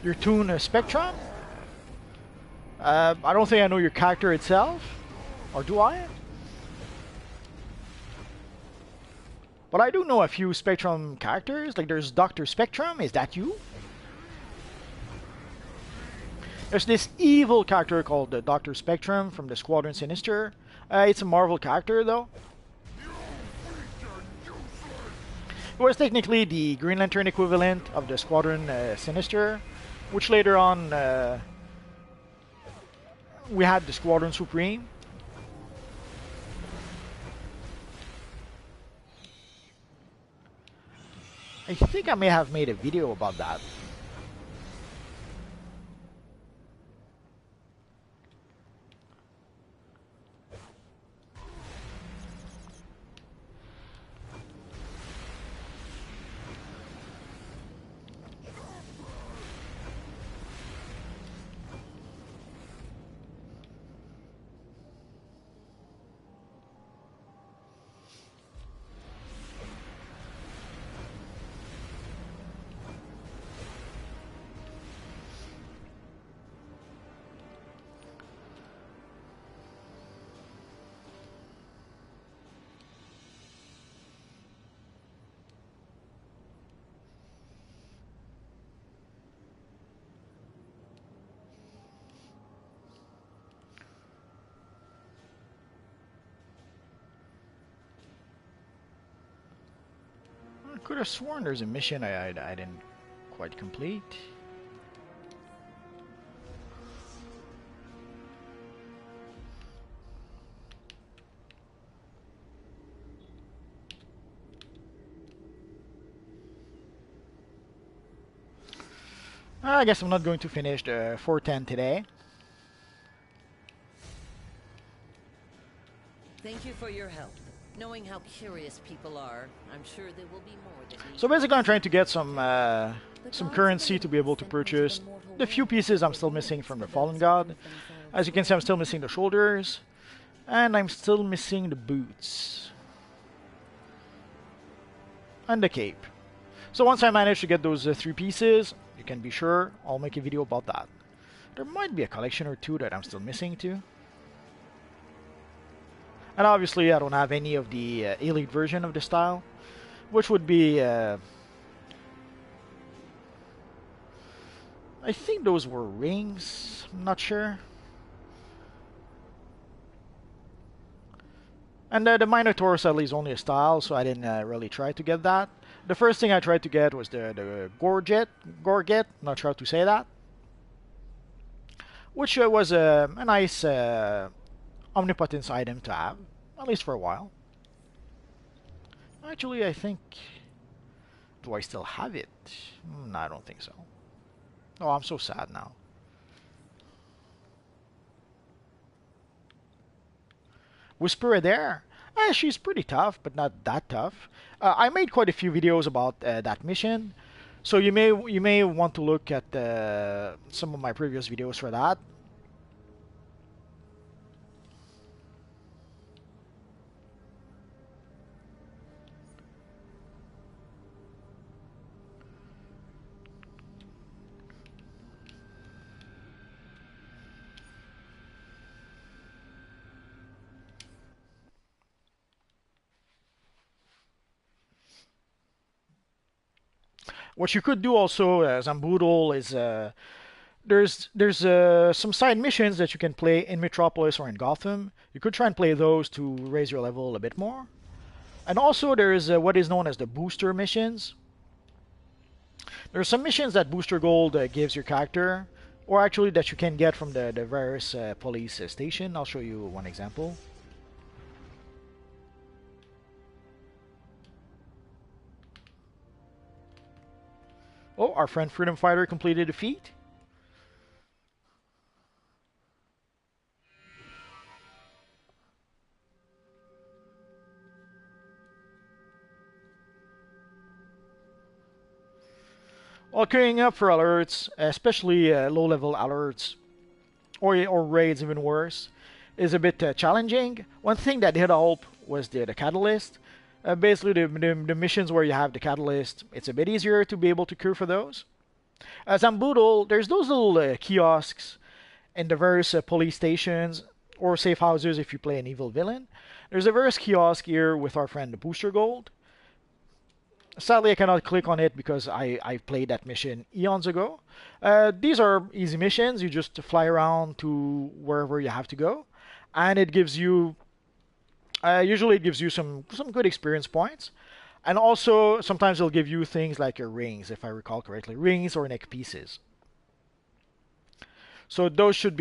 Your tune Spectrum? I don't think I know your character itself. Or do I? But I do know a few Spectrum characters. Like there's Dr. Spectrum. Is that you? There's this evil character called Dr. Spectrum from the Squadron Sinister. It's a Marvel character though. It was technically the Green Lantern equivalent of the Squadron Sinister, which later on we had the Squadron Supreme. I think I may have made a video about that. could have sworn there's a mission I didn't quite complete. I guess I'm not going to finish the 410 today. Thank you for your help. Knowing how curious people are, I'm sure there will be more that need So basically I'm trying to get some currency to be able to purchase the few pieces I'm still missing from the Fallen God. As you can see, I'm still missing the shoulders, and I'm still missing the boots and the cape. So once I manage to get those 3 pieces, you can be sure I'll make a video about that. There might be a collection or 2 that I'm still missing too. And obviously I don't have any of the elite version of the style, which would be I think those were rings, I'm not sure. And the Minotaur sadly is only a style, so I didn't really try to get that. The first thing I tried to get was the Gorget, not sure how to say that. Which was a nice omnipotence item to have, at least for a while. Actually, I think... Do I still have it? No, I don't think so. Oh, I'm so sad now. Whisperer there. She's pretty tough, but not that tough. I made quite a few videos about that mission, so you may want to look at some of my previous videos for that. What you could do also, Zamboodle, is there's some side missions that you can play in Metropolis or in Gotham. You could try and play those to raise your level a bit more. And also there is what is known as the booster missions. There are some missions that booster gold gives your character, or actually that you can get from the various police station. I'll show you one example. Oh, our friend Freedom Fighter completed a feat. While queuing up for alerts, especially low-level alerts, or raids even worse, is a bit challenging. One thing that did help was the catalyst. Basically, the missions where you have the catalyst, it's a bit easier to be able to queue for those. Zamboodle, there's those little kiosks in the various police stations or safe houses if you play an evil villain. There's a various kiosk here with our friend the Booster Gold. Sadly, I cannot click on it because I played that mission eons ago. These are easy missions. You just fly around to wherever you have to go, and it gives you usually it gives you some good experience points, and also sometimes it'll give you things like your rings, if I recall correctly, rings or neck pieces. So those should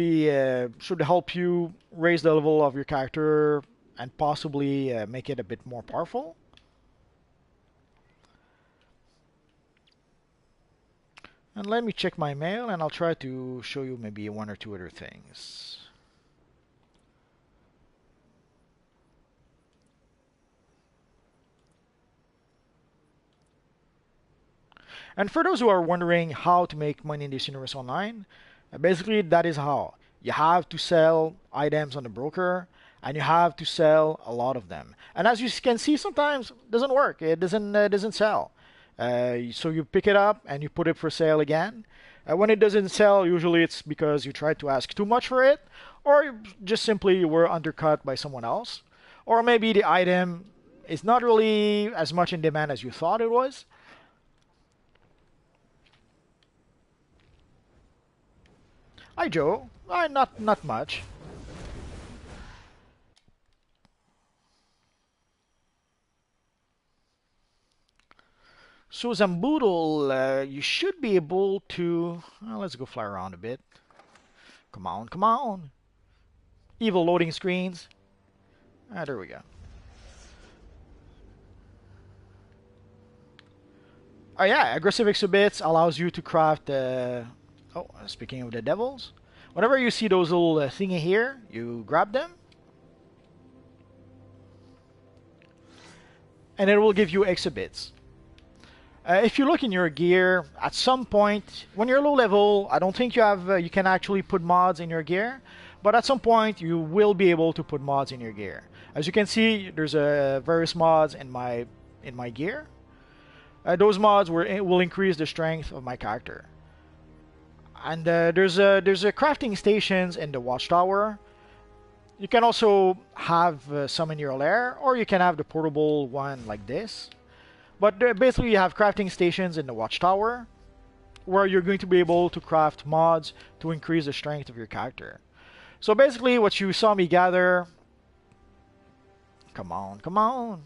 help you raise the level of your character and possibly make it a bit more powerful. And let me check my mail, and I'll try to show you maybe 1 or 2 other things. And for those who are wondering how to make money in this universe online, basically that is how. You have to sell items on the broker, and you have to sell a lot of them. And as you can see, sometimes it doesn't work. It doesn't sell. So you pick it up and you put it for sale again. When it doesn't sell, usually it's because you tried to ask too much for it, or just simply you were undercut by someone else, or maybe the item is not really as much in demand as you thought it was. Hi Joe. Not much. So Zamboodle, you should be able to... Well, let's go fly around a bit. Come on, come on. Evil loading screens. Ah, there we go. Oh yeah, aggressive exhibits allows you to craft... Oh, speaking of the devils. Whenever you see those little thingy here, you grab them. And it will give you exhibits. If you look in your gear, at some point, when you're low level, I don't think you can actually put mods in your gear, but at some point you will be able to put mods in your gear. As you can see, there's various mods in my gear. Those mods will increase the strength of my character. And there's a crafting stations in the watchtower. You can also have some in your lair, or you can have the portable one like this. But basically you have crafting stations in the watchtower where you're going to be able to craft mods to increase the strength of your character. So basically what you saw me gather... Come on, come on!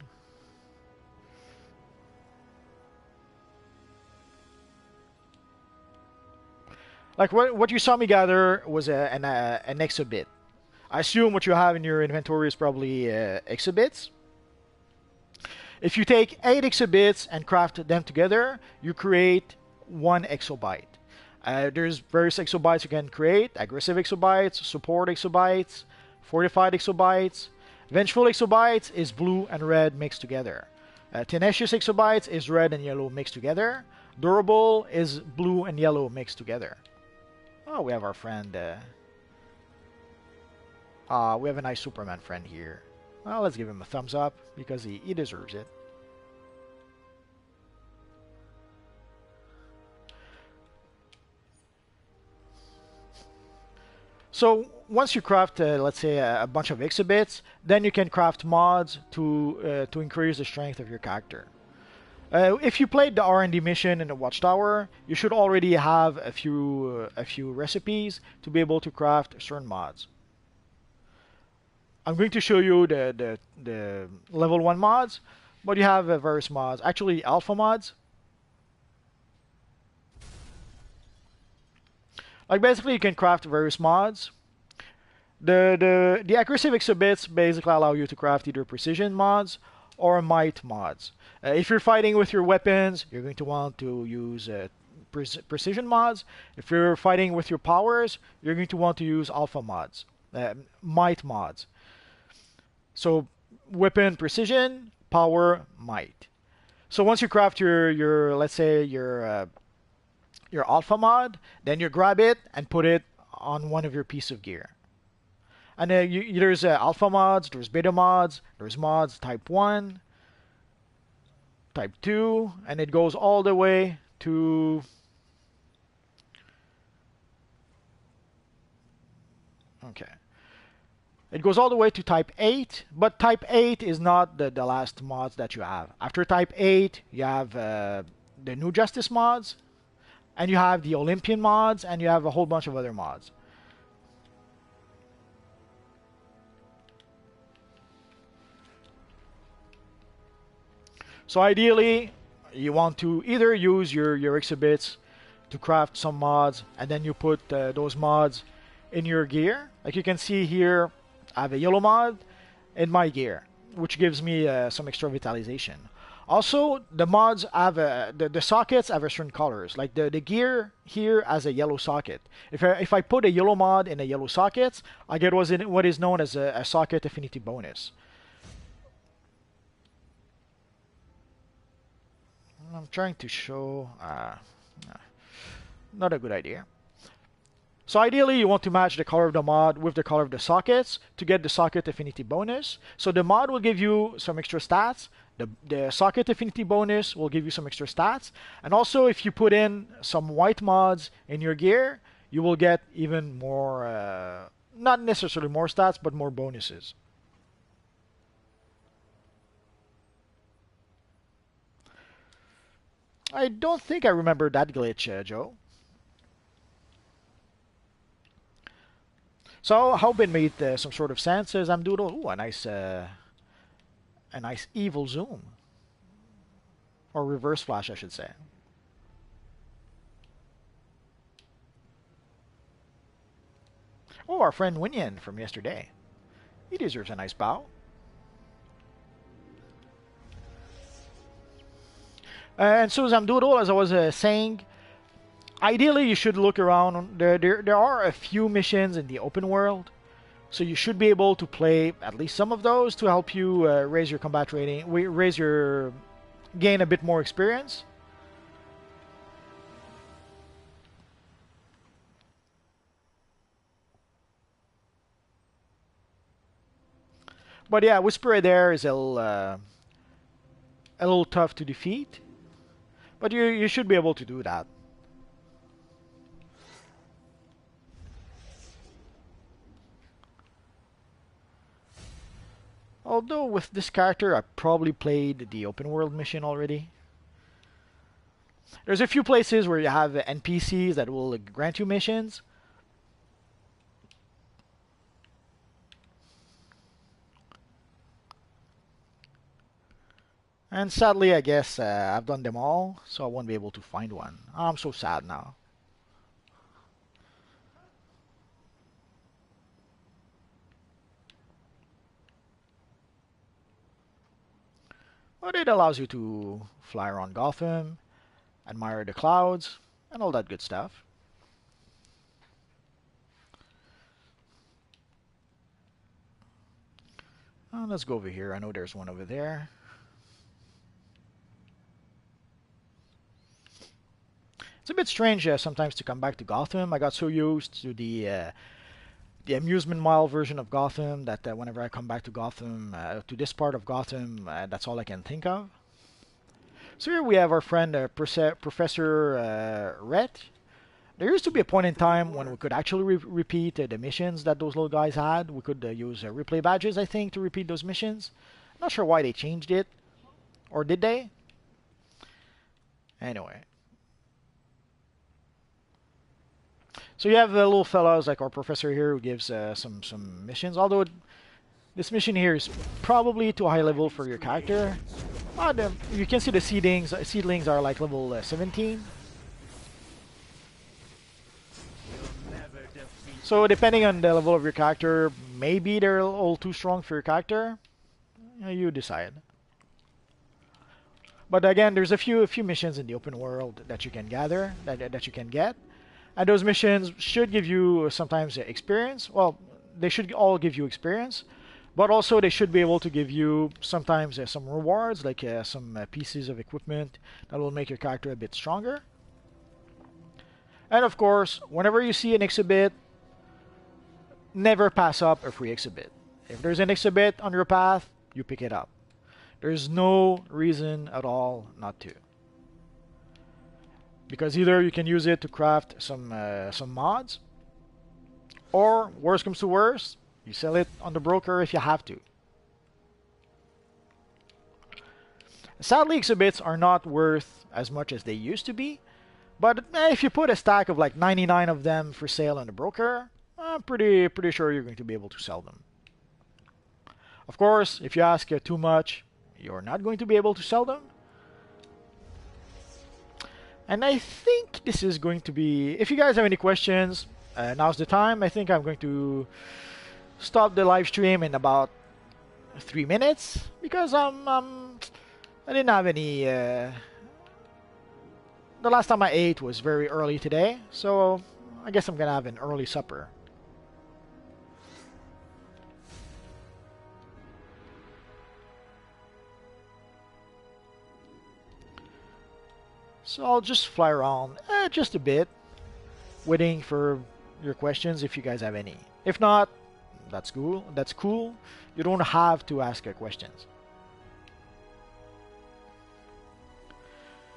Like what you saw me gather was an exhibit. I assume what you have in your inventory is probably exhibits. If you take 8 exhibits and craft them together, you create 1 exobyte. There's various exobytes you can create: aggressive exobytes, support exobytes, fortified exobytes. Vengeful exobytes is blue and red mixed together. Tenacious exobytes is red and yellow mixed together. Durable is blue and yellow mixed together. Oh, we have our friend. We have a nice Superman friend here. Well, let's give him a thumbs up because he deserves it. So once you craft, let's say, a bunch of exhibits, then you can craft mods to increase the strength of your character. If you played the R&D mission in the Watchtower, you should already have a few recipes to be able to craft certain mods. I'm going to show you the level 1 mods, but you have various mods, actually alpha mods. Like basically you can craft various mods. The aggressive exhibits basically allow you to craft either precision mods or might mods. If you're fighting with your weapons, you're going to want to use precision mods. If you're fighting with your powers, you're going to want to use alpha mods, might mods. So weapon precision, power might. So once you craft your let's say your alpha mod, then you grab it and put it on one of your piece of gear. And there's alpha mods, there's beta mods, there's mods type 1, type 2, and it goes all the way to... Okay. It goes all the way to type 8, but type 8 is not the last mods that you have. After type 8, you have the New Justice mods, and you have the Olympian mods, and you have a whole bunch of other mods. So ideally, you want to either use your exhibits to craft some mods, and then you put those mods in your gear. Like you can see here, I have a yellow mod in my gear, which gives me some extra vitalization. Also, the mods have the sockets have a certain colors. Like the gear here has a yellow socket. If I put a yellow mod in a yellow socket, I get what is known as a socket affinity bonus. I'm trying to show... not a good idea. So ideally, you want to match the color of the mod with the color of the sockets to get the socket affinity bonus. So the mod will give you some extra stats. The socket affinity bonus will give you some extra stats. And also, if you put in some white mods in your gear, you will get even more, not necessarily more stats, but more bonuses. I don't think I remember that glitch, Joe. So, how been made some sort of sense, says Amdoodle. Ooh, a nice evil zoom. Or reverse flash, I should say. Oh, our friend Winyan from yesterday. He deserves a nice bow. And so, Zamdoodle, as I was saying, ideally you should look around. There are a few missions in the open world, so you should be able to play at least some of those to help you raise your combat rating, gain a bit more experience. But yeah, Whisperer there is a little tough to defeat. But you should be able to do that. Although with this character, I probably played the open world mission already. There's a few places where you have NPCs that will grant you missions. And sadly, I guess I've done them all, so I won't be able to find one. I'm so sad now. But it allows you to fly around Gotham, admire the clouds, and all that good stuff. Let's go over here. I know there's one over there. It's a bit strange sometimes to come back to Gotham. I got so used to the amusement mile version of Gotham that whenever I come back to Gotham, to this part of Gotham, that's all I can think of. So here we have our friend Professor Rhett. There used to be a point in time when we could actually repeat the missions that those little guys had. We could use replay badges, I think, to repeat those missions. Not sure why they changed it. Or did they? Anyway. So you have little fellows like our professor here who gives some missions. Although this mission here is probably too high level for your character. You can see the seedlings are like level 17. So depending on the level of your character, maybe they're a little too strong for your character. You decide. But again, there's a few missions in the open world that you can gather, that you can get. And those missions should give you sometimes experience. Well, they should all give you experience. But also they should be able to give you sometimes some rewards, like some pieces of equipment that will make your character a bit stronger. And of course, whenever you see an exhibit, never pass up a free exhibit. If there's an exhibit on your path, you pick it up. There's no reason at all not to. Because either you can use it to craft some mods, or worst comes to worst, you sell it on the broker if you have to. Sadly, exhibits are not worth as much as they used to be, but if you put a stack of like 99 of them for sale on the broker, I'm pretty sure you're going to be able to sell them. Of course, if you ask too much, you're not going to be able to sell them. And I think this is going to be... If you guys have any questions, now's the time. I think I'm going to stop the live stream in about 3 minutes. Because I didn't have any... The last time I ate was very early today. So I guess I'm going to have an early supper. So I'll just fly around just a bit, waiting for your questions if you guys have any. If not, that's cool. That's cool. You don't have to ask questions.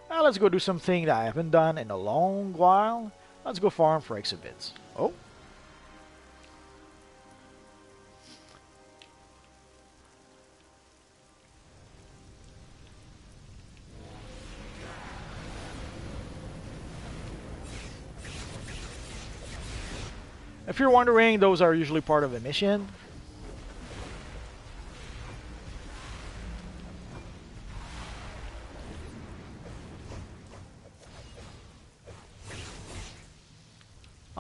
Now let's go do something that I haven't done in a long while. Let's go farm for exhibits. Oh. If you're wondering, those are usually part of a mission.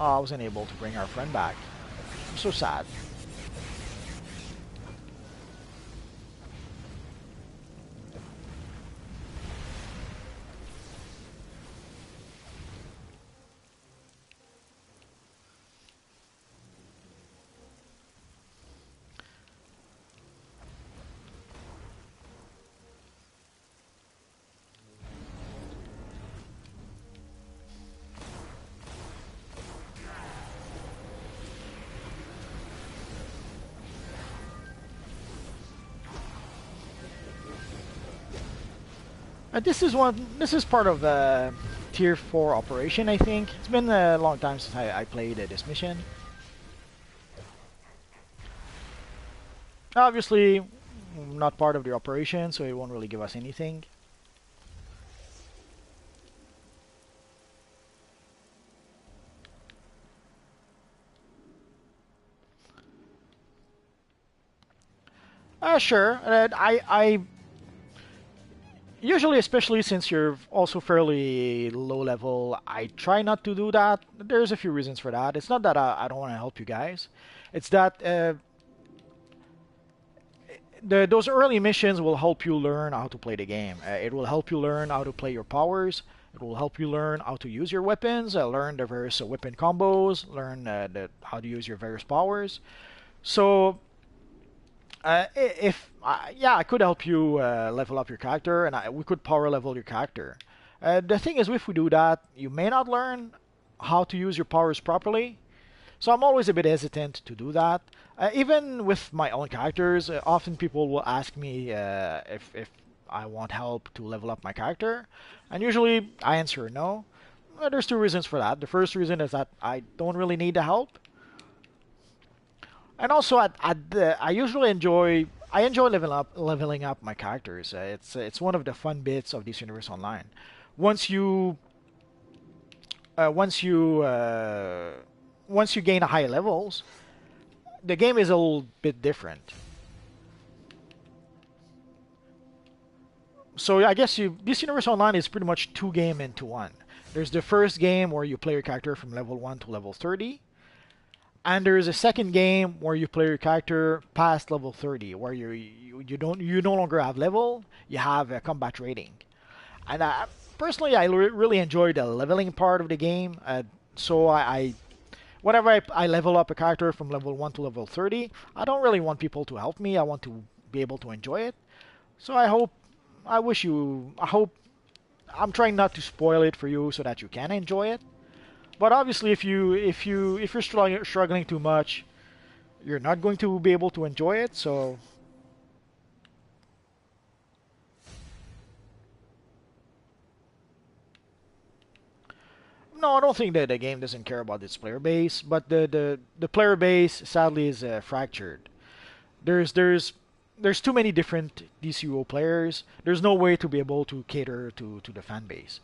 Oh, I wasn't able to bring our friend back. I'm so sad. This is part of Tier 4 operation, I think. It's been a long time since I played this mission. Obviously, not part of the operation, so it won't really give us anything. Sure. I usually, especially since you're also fairly low level, I try not to do that. There's a few reasons for that. It's not that I don't want to help you guys. It's that those early missions will help you learn how to play the game. It will help you learn how to play your powers. It will help you learn how to use your weapons, learn the various weapon combos, learn how to use your various powers. So, yeah, I could help you level up your character, and we could power level your character. The thing is, if we do that, you may not learn how to use your powers properly. So I'm always a bit hesitant to do that. Even with my own characters, often people will ask me if I want help to level up my character, and usually I answer no. There's two reasons for that. The first reason is that I don't really need the help, and also I usually enjoy leveling up my characters. It's one of the fun bits of this universe online. Once you once you once you gain high levels, the game is a little bit different. So I guess this Universe Online is pretty much two games into one. There's the first game where you play your character from level 1 to level 30. And there's a second game where you play your character past level 30, where you no longer have level, you have a combat rating. And personally, I really enjoy the leveling part of the game. So whenever I level up a character from level 1 to level 30, I don't really want people to help me. I want to be able to enjoy it. So I'm trying not to spoil it for you so that you can enjoy it. But obviously, if you're struggling too much, you're not going to be able to enjoy it. So no, I don't think that the game doesn't care about its player base, but the player base sadly is fractured. There's too many different DCUO players. There's no way to be able to cater to the fan base.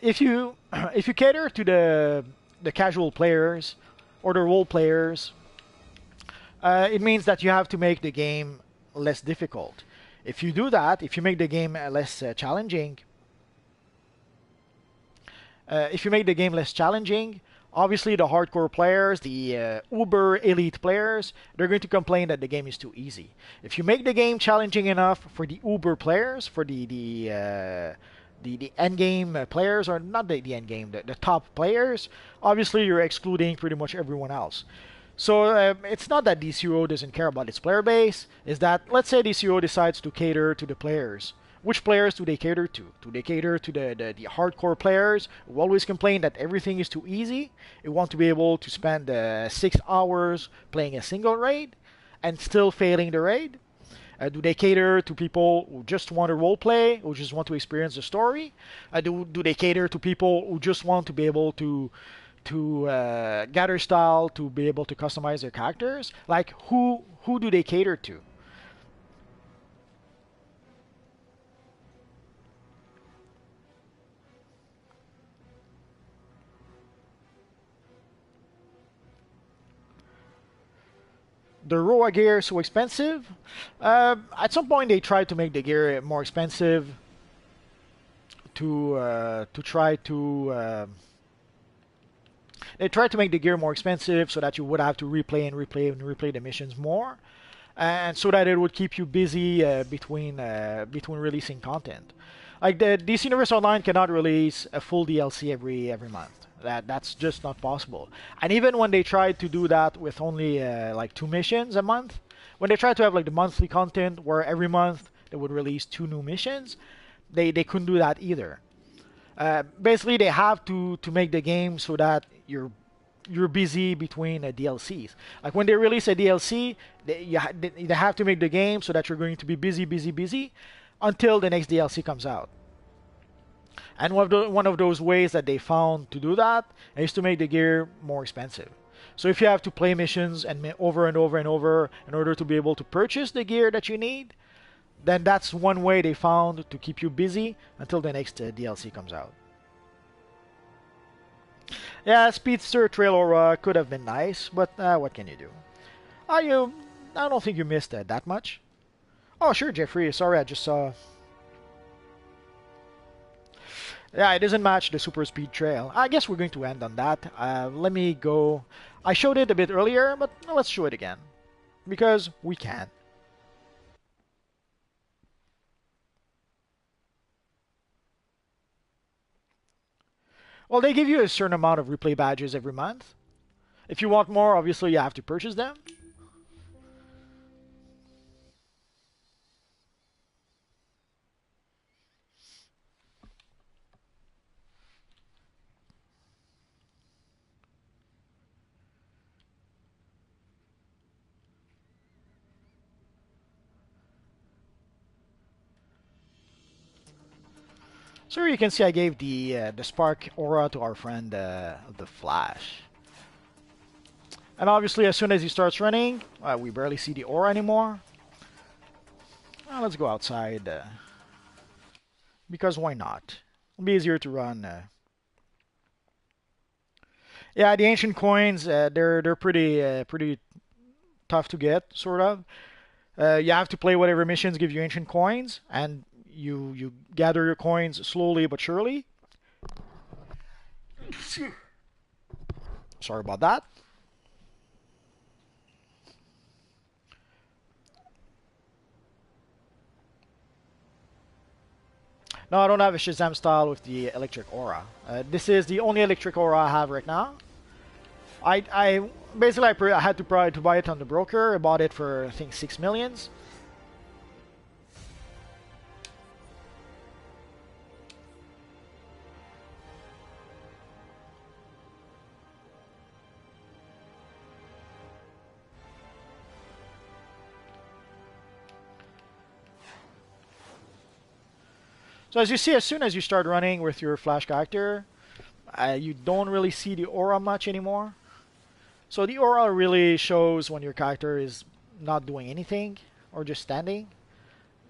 If you if you cater to the casual players or the role players, it means that you have to make the game less difficult. If you do that, if you make the game less challenging, obviously the hardcore players, the uber elite players, they're going to complain that the game is too easy. If you make the game challenging enough for the uber players, for the end game players, or not the end game, the top players, obviously you're excluding pretty much everyone else. So it's not that DCUO doesn't care about its player base. It's that, let's say DCUO decides to cater to the players. Which players do they cater to? Do they cater to the hardcore players who always complain that everything is too easy, who want to be able to spend 6 hours playing a single raid and still failing the raid? Do they cater to people who just want to roleplay, who just want to experience the story? Do they cater to people who just want to be able to gather style, to be able to customize their characters? Like, who do they cater to? The Roa gear is so expensive. At some point, they tried to make the gear more expensive to try to. They tried to make the gear more expensive so that you would have to replay and replay and replay the missions more, and so that it would keep you busy between releasing content. Like the DC Universe Online cannot release a full DLC every month. That's just not possible. And even when they tried to do that with only like 2 missions a month, when they tried to have like the monthly content where every month they would release 2 new missions, they couldn't do that either. Basically, they have to make the game so that you're busy between DLCs. Like when they release a DLC, they have to make the game so that you're going to be busy until the next DLC comes out. And one of those ways that they found to do that is to make the gear more expensive. So if you have to play missions and over and over and over in order to be able to purchase the gear that you need, then that's one way they found to keep you busy until the next DLC comes out. Yeah, Speedster Trail Aura could have been nice, but what can you do? I don't think you missed that much. Oh, sure, Jeffrey. Sorry, I just saw. Yeah, it doesn't match the Super Speed Trail. I guess we're going to end on that. Let me go. I showed it a bit earlier, but let's show it again. Because we can. Well, they give you a certain amount of replay badges every month. If you want more, obviously you have to purchase them. So you can see I gave the Spark Aura to our friend the Flash. And obviously as soon as he starts running, we barely see the aura anymore. Let's go outside. Because why not? It'll be easier to run. Yeah, the ancient coins, they're pretty tough to get, sort of. You have to play whatever missions give you ancient coins, and you gather your coins slowly but surely. Sorry about that. No, I don't have a Shazam style with the electric aura. This is the only electric aura I have right now. I basically I had to buy it on the broker. I bought it for I think 6 millions. So as you see, as soon as you start running with your Flash character, you don't really see the aura much anymore. So the aura really shows when your character is not doing anything or just standing.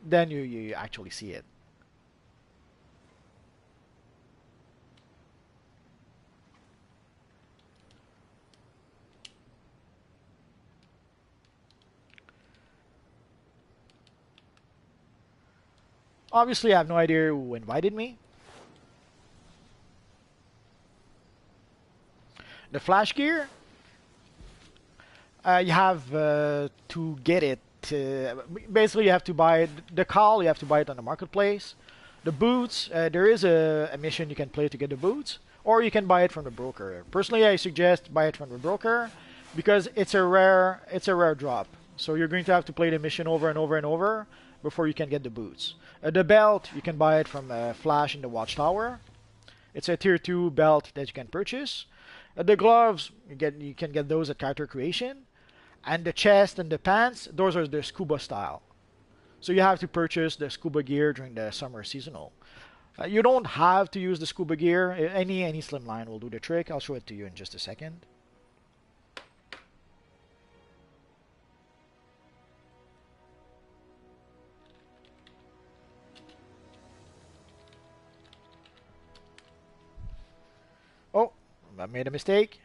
Then you actually see it. Obviously, I have no idea who invited me. The Flash gear, you have to get it. Basically, you have to buy it. The call, you have to buy it on the marketplace. The boots, there is a mission you can play to get the boots, or you can buy it from the broker. Personally, I suggest buy it from the broker because it's a rare drop. So you're going to have to play the mission over and over and over before you can get the boots. The belt, you can buy it from Flash in the Watchtower. It's a tier 2 belt that you can purchase. The gloves, you can get those at character creation. And the chest and the pants, those are the scuba style. So you have to purchase the scuba gear during the summer seasonal. You don't have to use the scuba gear. Any slimline will do the trick. I'll show it to you in just a second. Oh, I made a mistake.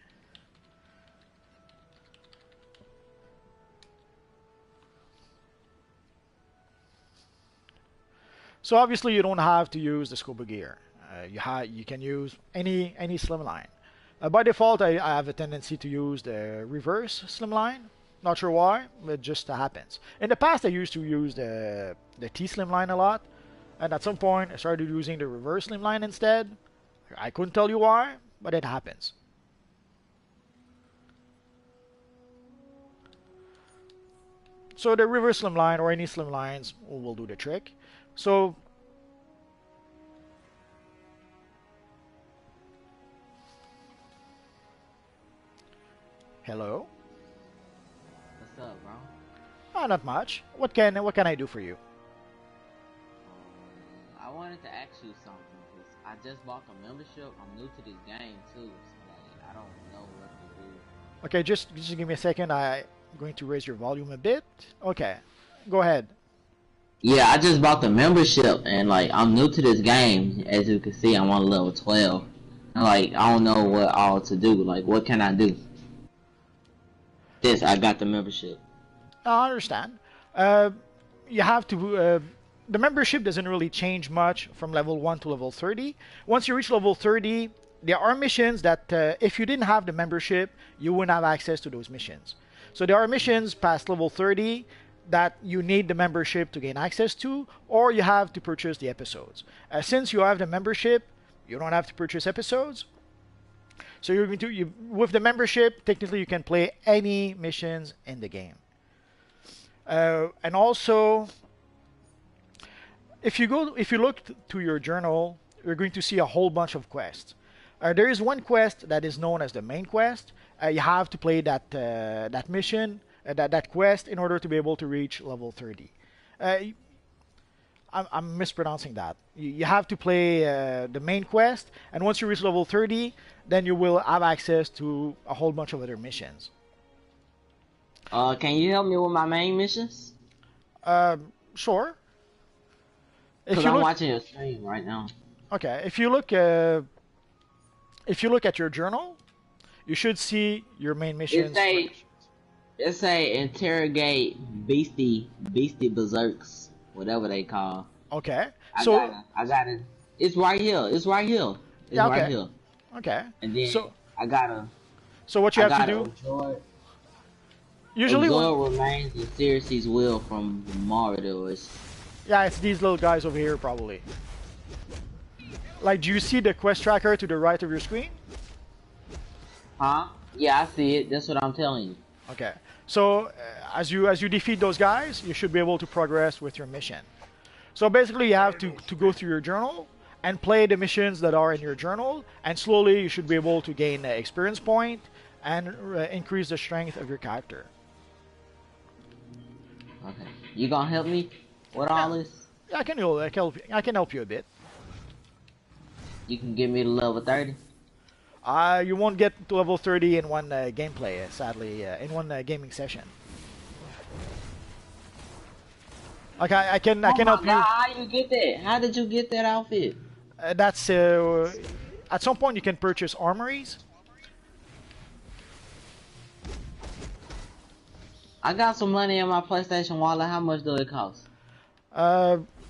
So obviously you don't have to use the scuba gear. You can use any slimline. By default, I have a tendency to use the reverse slimline. Not sure why, but it just happens. In the past, I used to use the T slimline a lot, and at some point, I started using the reverse slimline instead. I couldn't tell you why, but it happens. So the reverse slimline or any slimlines will do the trick. So hello. What's up, bro? Not much. What can I do for you? I wanted to ask you something because I just bought a membership. I'm new to this game too, so like I don't know what to do. Okay, just give me a second. I'm going to raise your volume a bit. Okay, go ahead. Yeah, I just bought the membership and like I'm new to this game. As you can see, I'm on level 12. And like I don't know what all to do. Like what can I do? This I got the membership. I understand. You have to. The membership doesn't really change much from level 1 to level 30. Once you reach level 30, there are missions that if you didn't have the membership, you wouldn't have access to those missions. So there are missions past level 30 that you need the membership to gain access to, or you have to purchase the episodes. Since you have the membership, you don't have to purchase episodes. So you're going to with the membership, technically you can play any missions in the game. And also, if you look to your journal, you're going to see a whole bunch of quests. There is one quest that is known as the main quest. You have to play that mission, that quest, in order to be able to reach level 30. I'm mispronouncing that. You have to play the main quest, and once you reach level 30, then you will have access to a whole bunch of other missions. Can you help me with my main missions? Sure. Because I'm watching your stream right now. Okay, if you look at your journal, you should see your main missions. It say interrogate beastie berserks, whatever they call. Okay, I got it. It's right here. It's right here. Yeah, okay. Right here. Okay. And then I gotta. So what you have to do? Absorb, usually remains in Cersei's will from the Mordors. Yeah, it's these little guys over here probably. Like, do you see the quest tracker to the right of your screen? Huh? Yeah, I see it. That's what I'm telling you. Okay. So as you defeat those guys, you should be able to progress with your mission. So basically, you have to go through your journal and play the missions that are in your journal, and slowly you should be able to gain experience point and increase the strength of your character. Okay. You gonna help me with all this? Yeah, I can help you a bit. You can get me to level 30? You won't get to level 30 in one gameplay, sadly, in one gaming session. Okay, I can help you. How you get that? How did you get that outfit? That's at some point you can purchase armories. I got some money in my PlayStation wallet. How much does it cost?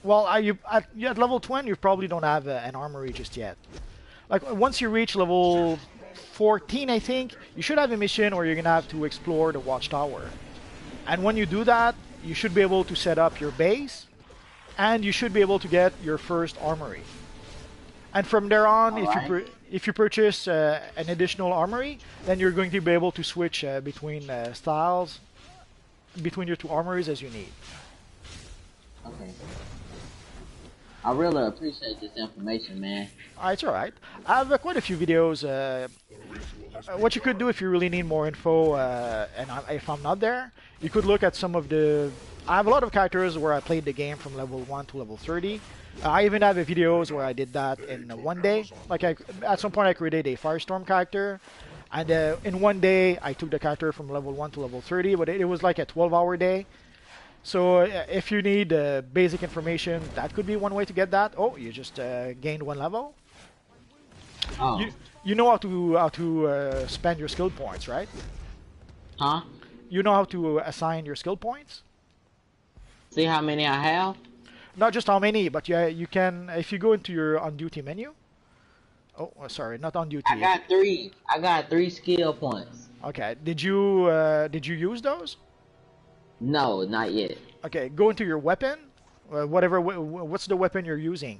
Well, at level 20, you probably don't have an armory just yet. Like, once you reach level 14, I think, you should have a mission where you're gonna have to explore the watchtower. And when you do that, you should be able to set up your base, and you should be able to get your first armory. And from there on, if you purchase an additional armory, then you're going to be able to switch between styles, between your two armories as you need. Okay. I really appreciate this information, man. It's alright. I have quite a few videos. What you could do if you really need more info, if I'm not there, you could look at some of the... I have a lot of characters where I played the game from level 1 to level 30. I even have videos where I did that in one day. Like, at some point I created a Firestorm character, and in one day I took the character from level 1 to level 30, but it was like a 12-hour day. So if you need basic information, that could be one way to get that. Oh, you just gained one level. Oh. You know how to spend your skill points, right? Huh? You know how to assign your skill points? See how many I have? Not just how many, but you can, if you go into your on-duty menu, Oh, sorry, not on duty. I got three. I got 3 skill points. Okay. Did you use those? No, not yet. Okay. Go into your weapon. Whatever. What's the weapon you're using?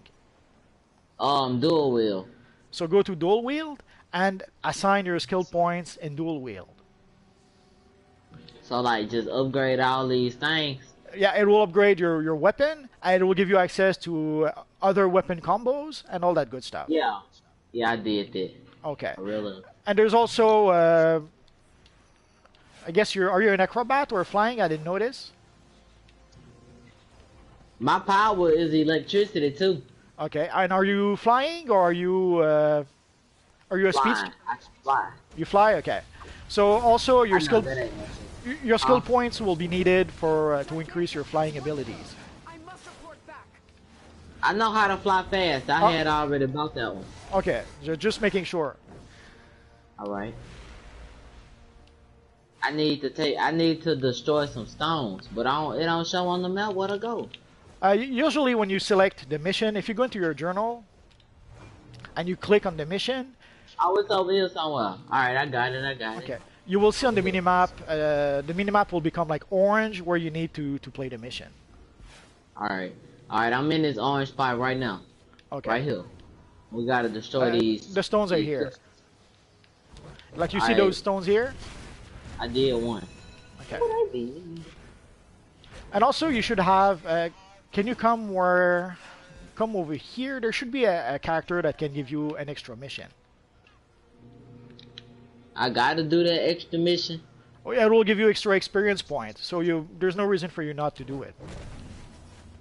Dual wheel. So go to dual wield and assign your skill points in dual wield. So like just upgrade all these things. Yeah, it will upgrade your weapon and it will give you access to other weapon combos and all that good stuff. Yeah. Yeah, I did that. Okay. Really. And there's also, I guess are you an acrobat or flying? I didn't notice. My power is electricity too. Okay. And are you flying or are you a speed? Flying. I can fly. You fly. Okay. So also your I know skill that ain't no shit. your skill points will be needed for to increase your flying abilities. I know how to fly fast. I had already bought that one. Okay. Just making sure. All right. I need to destroy some stones, but it don't show on the map where to go. Usually when you select the mission, if you go into your journal and you click on the mission. Oh, it's over here somewhere. Alright, I got it. Okay. You will see on the minimap, the minimap will become like orange where you need to play the mission. Alright, I'm in this orange spot right now. Okay. Right here. We gotta destroy these. The stones are here. Like you see those stones here? I did one. Okay. And also you should have, can you come over here? There should be a character that can give you an extra mission. I gotta do that extra mission. Oh yeah, it will give you extra experience points. So there's no reason for you not to do it.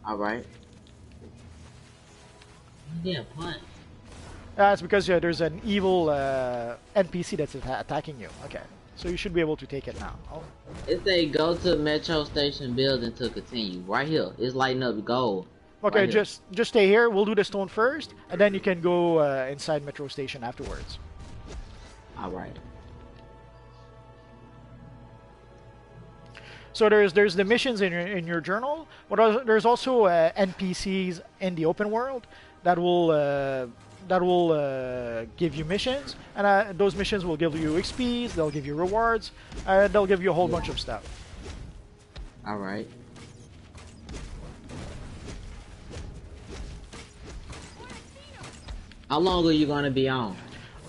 Alright. Yeah, punt. It's because there's an evil NPC that's attacking you. Okay. So you should be able to take it now. Oh. It say go to Metro Station building to continue. Right here. It's lighting up gold. Okay, Right just stay here. We'll do the stone first, and then you can go inside Metro Station afterwards. Alright. So there's the missions in your journal, but there's also NPCs in the open world that will give you missions, and those missions will give you XPs, they'll give you rewards, they'll give you a whole bunch of stuff. Alright. How long are you gonna be on?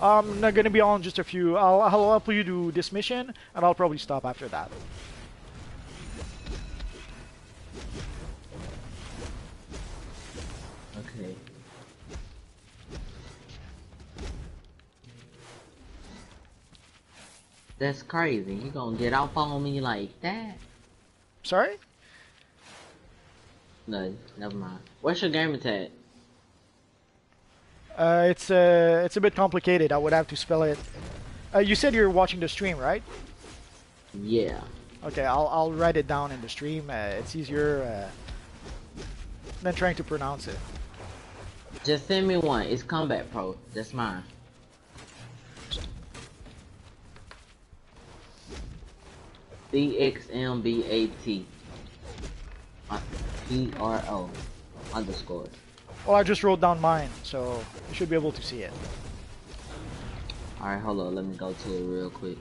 I'm not gonna be on just a few. I'll help you do this mission, and I'll probably stop after that. Okay. That's crazy. You gonna get off on me like that? Sorry? No, never mind. What's your gamer tag? It's a bit complicated. I would have to spell it. You said you're watching the stream, right? Yeah. Okay, I'll write it down in the stream. It's easier than trying to pronounce it. Just send me one. It's Combat Pro. That's mine. CXMBAT. PRO _ Well, I just wrote down mine, so you should be able to see it. Alright, hold on. Let me go to it real quick.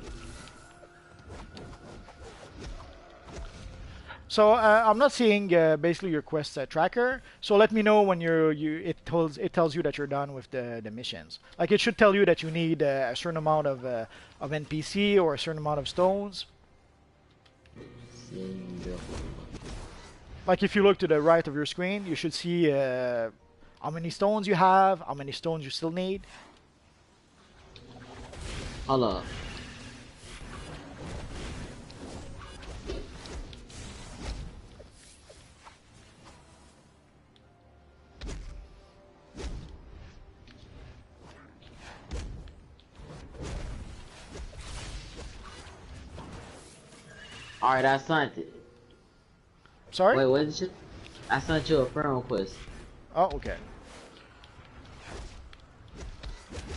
So I'm not seeing basically your quest tracker. So let me know when it tells you that you're done with the missions. Like it should tell you that you need a certain amount of NPC or a certain amount of stones. Like if you look to the right of your screen, you should see how many stones you have, how many stones you still need. Hold up. Alright, I sent it. Sorry? Wait, what did you? I sent you a friend request. Oh, okay.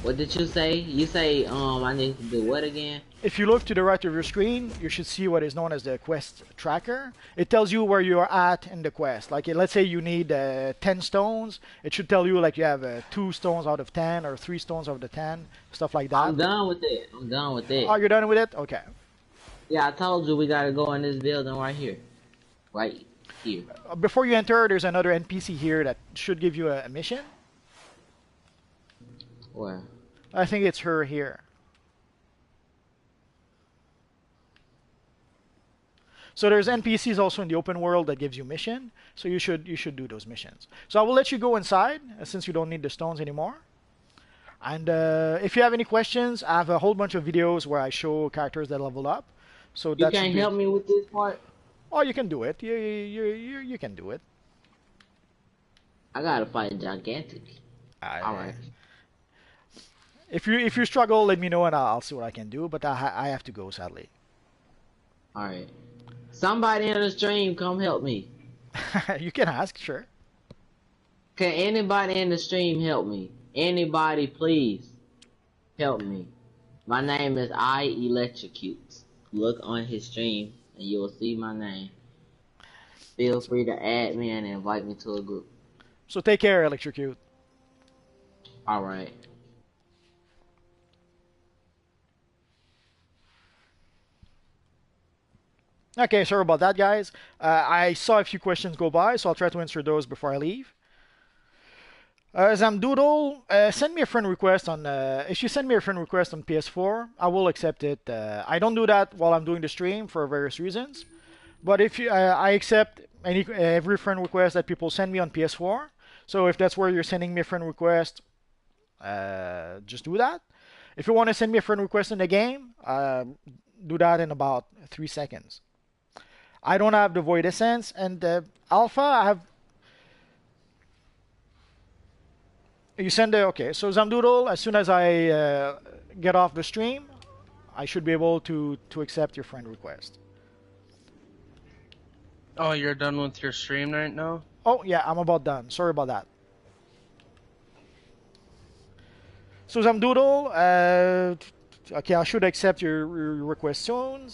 What did you say? You say I need to do what again? If you look to the right of your screen, you should see what is known as the quest tracker. It tells you where you are at in the quest. Like, let's say you need 10 stones. It should tell you, like, you have 2 stones out of 10 or 3 stones out of the 10, stuff like that. I'm done with it. I'm done with it. Oh, you're done with it? Okay. Yeah, I told you we gotta go in this building right here. Right here. Before you enter, there's another NPC here that should give you a mission. Where? I think it's her here. So there's NPCs also in the open world that gives you mission. So you should do those missions. So I will let you go inside since you don't need the stones anymore. And if you have any questions, I have a whole bunch of videos where I show characters that level up. So You can't help me with this part? Oh, you can do it. You can do it. I gotta fight Gigantic. Alright. If you struggle, let me know and I'll see what I can do. But I have to go, sadly. Alright. Somebody in the stream, come help me. You can ask, sure. Can anybody in the stream help me? Anybody, please help me. My name is I Electrocute. Look on his stream and you will see my name. Feel free to add me and invite me to a group. So take care, Electrocute. Alright. Okay, sorry about that, guys. I saw a few questions go by, so I'll try to answer those before I leave. Zamdoodle, send me a friend request on. If you send me a friend request on PS4, I will accept it. I don't do that while I'm doing the stream for various reasons, but if you, I accept every friend request that people send me on PS4. So if that's where you're sending me a friend request, just do that. If you want to send me a friend request in the game, do that in about 3 seconds. I don't have the Void Essence, and Alpha, I have... You send the... Okay, so Zamdoodle, as soon as I get off the stream, I should be able to accept your friend request. Oh, you're done with your stream right now? Oh, yeah, I'm about done. Sorry about that. So Zamdoodle, okay, I should accept your request soon.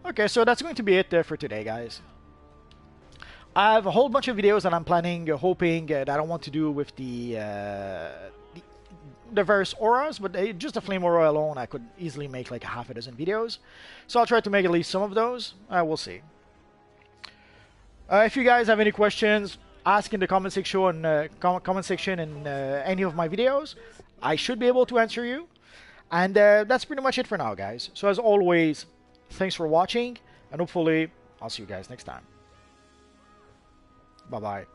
Okay, so that's going to be it for today, guys. I have a whole bunch of videos that I'm planning, hoping that I want to do with the various auras, but just the flame aura alone, I could easily make like half a dozen videos. So I'll try to make at least some of those. We'll see. If you guys have any questions, ask in the comment section in any of my videos. I should be able to answer you. And that's pretty much it for now, guys. So as always, thanks for watching, and hopefully I'll see you guys next time. Bye-bye.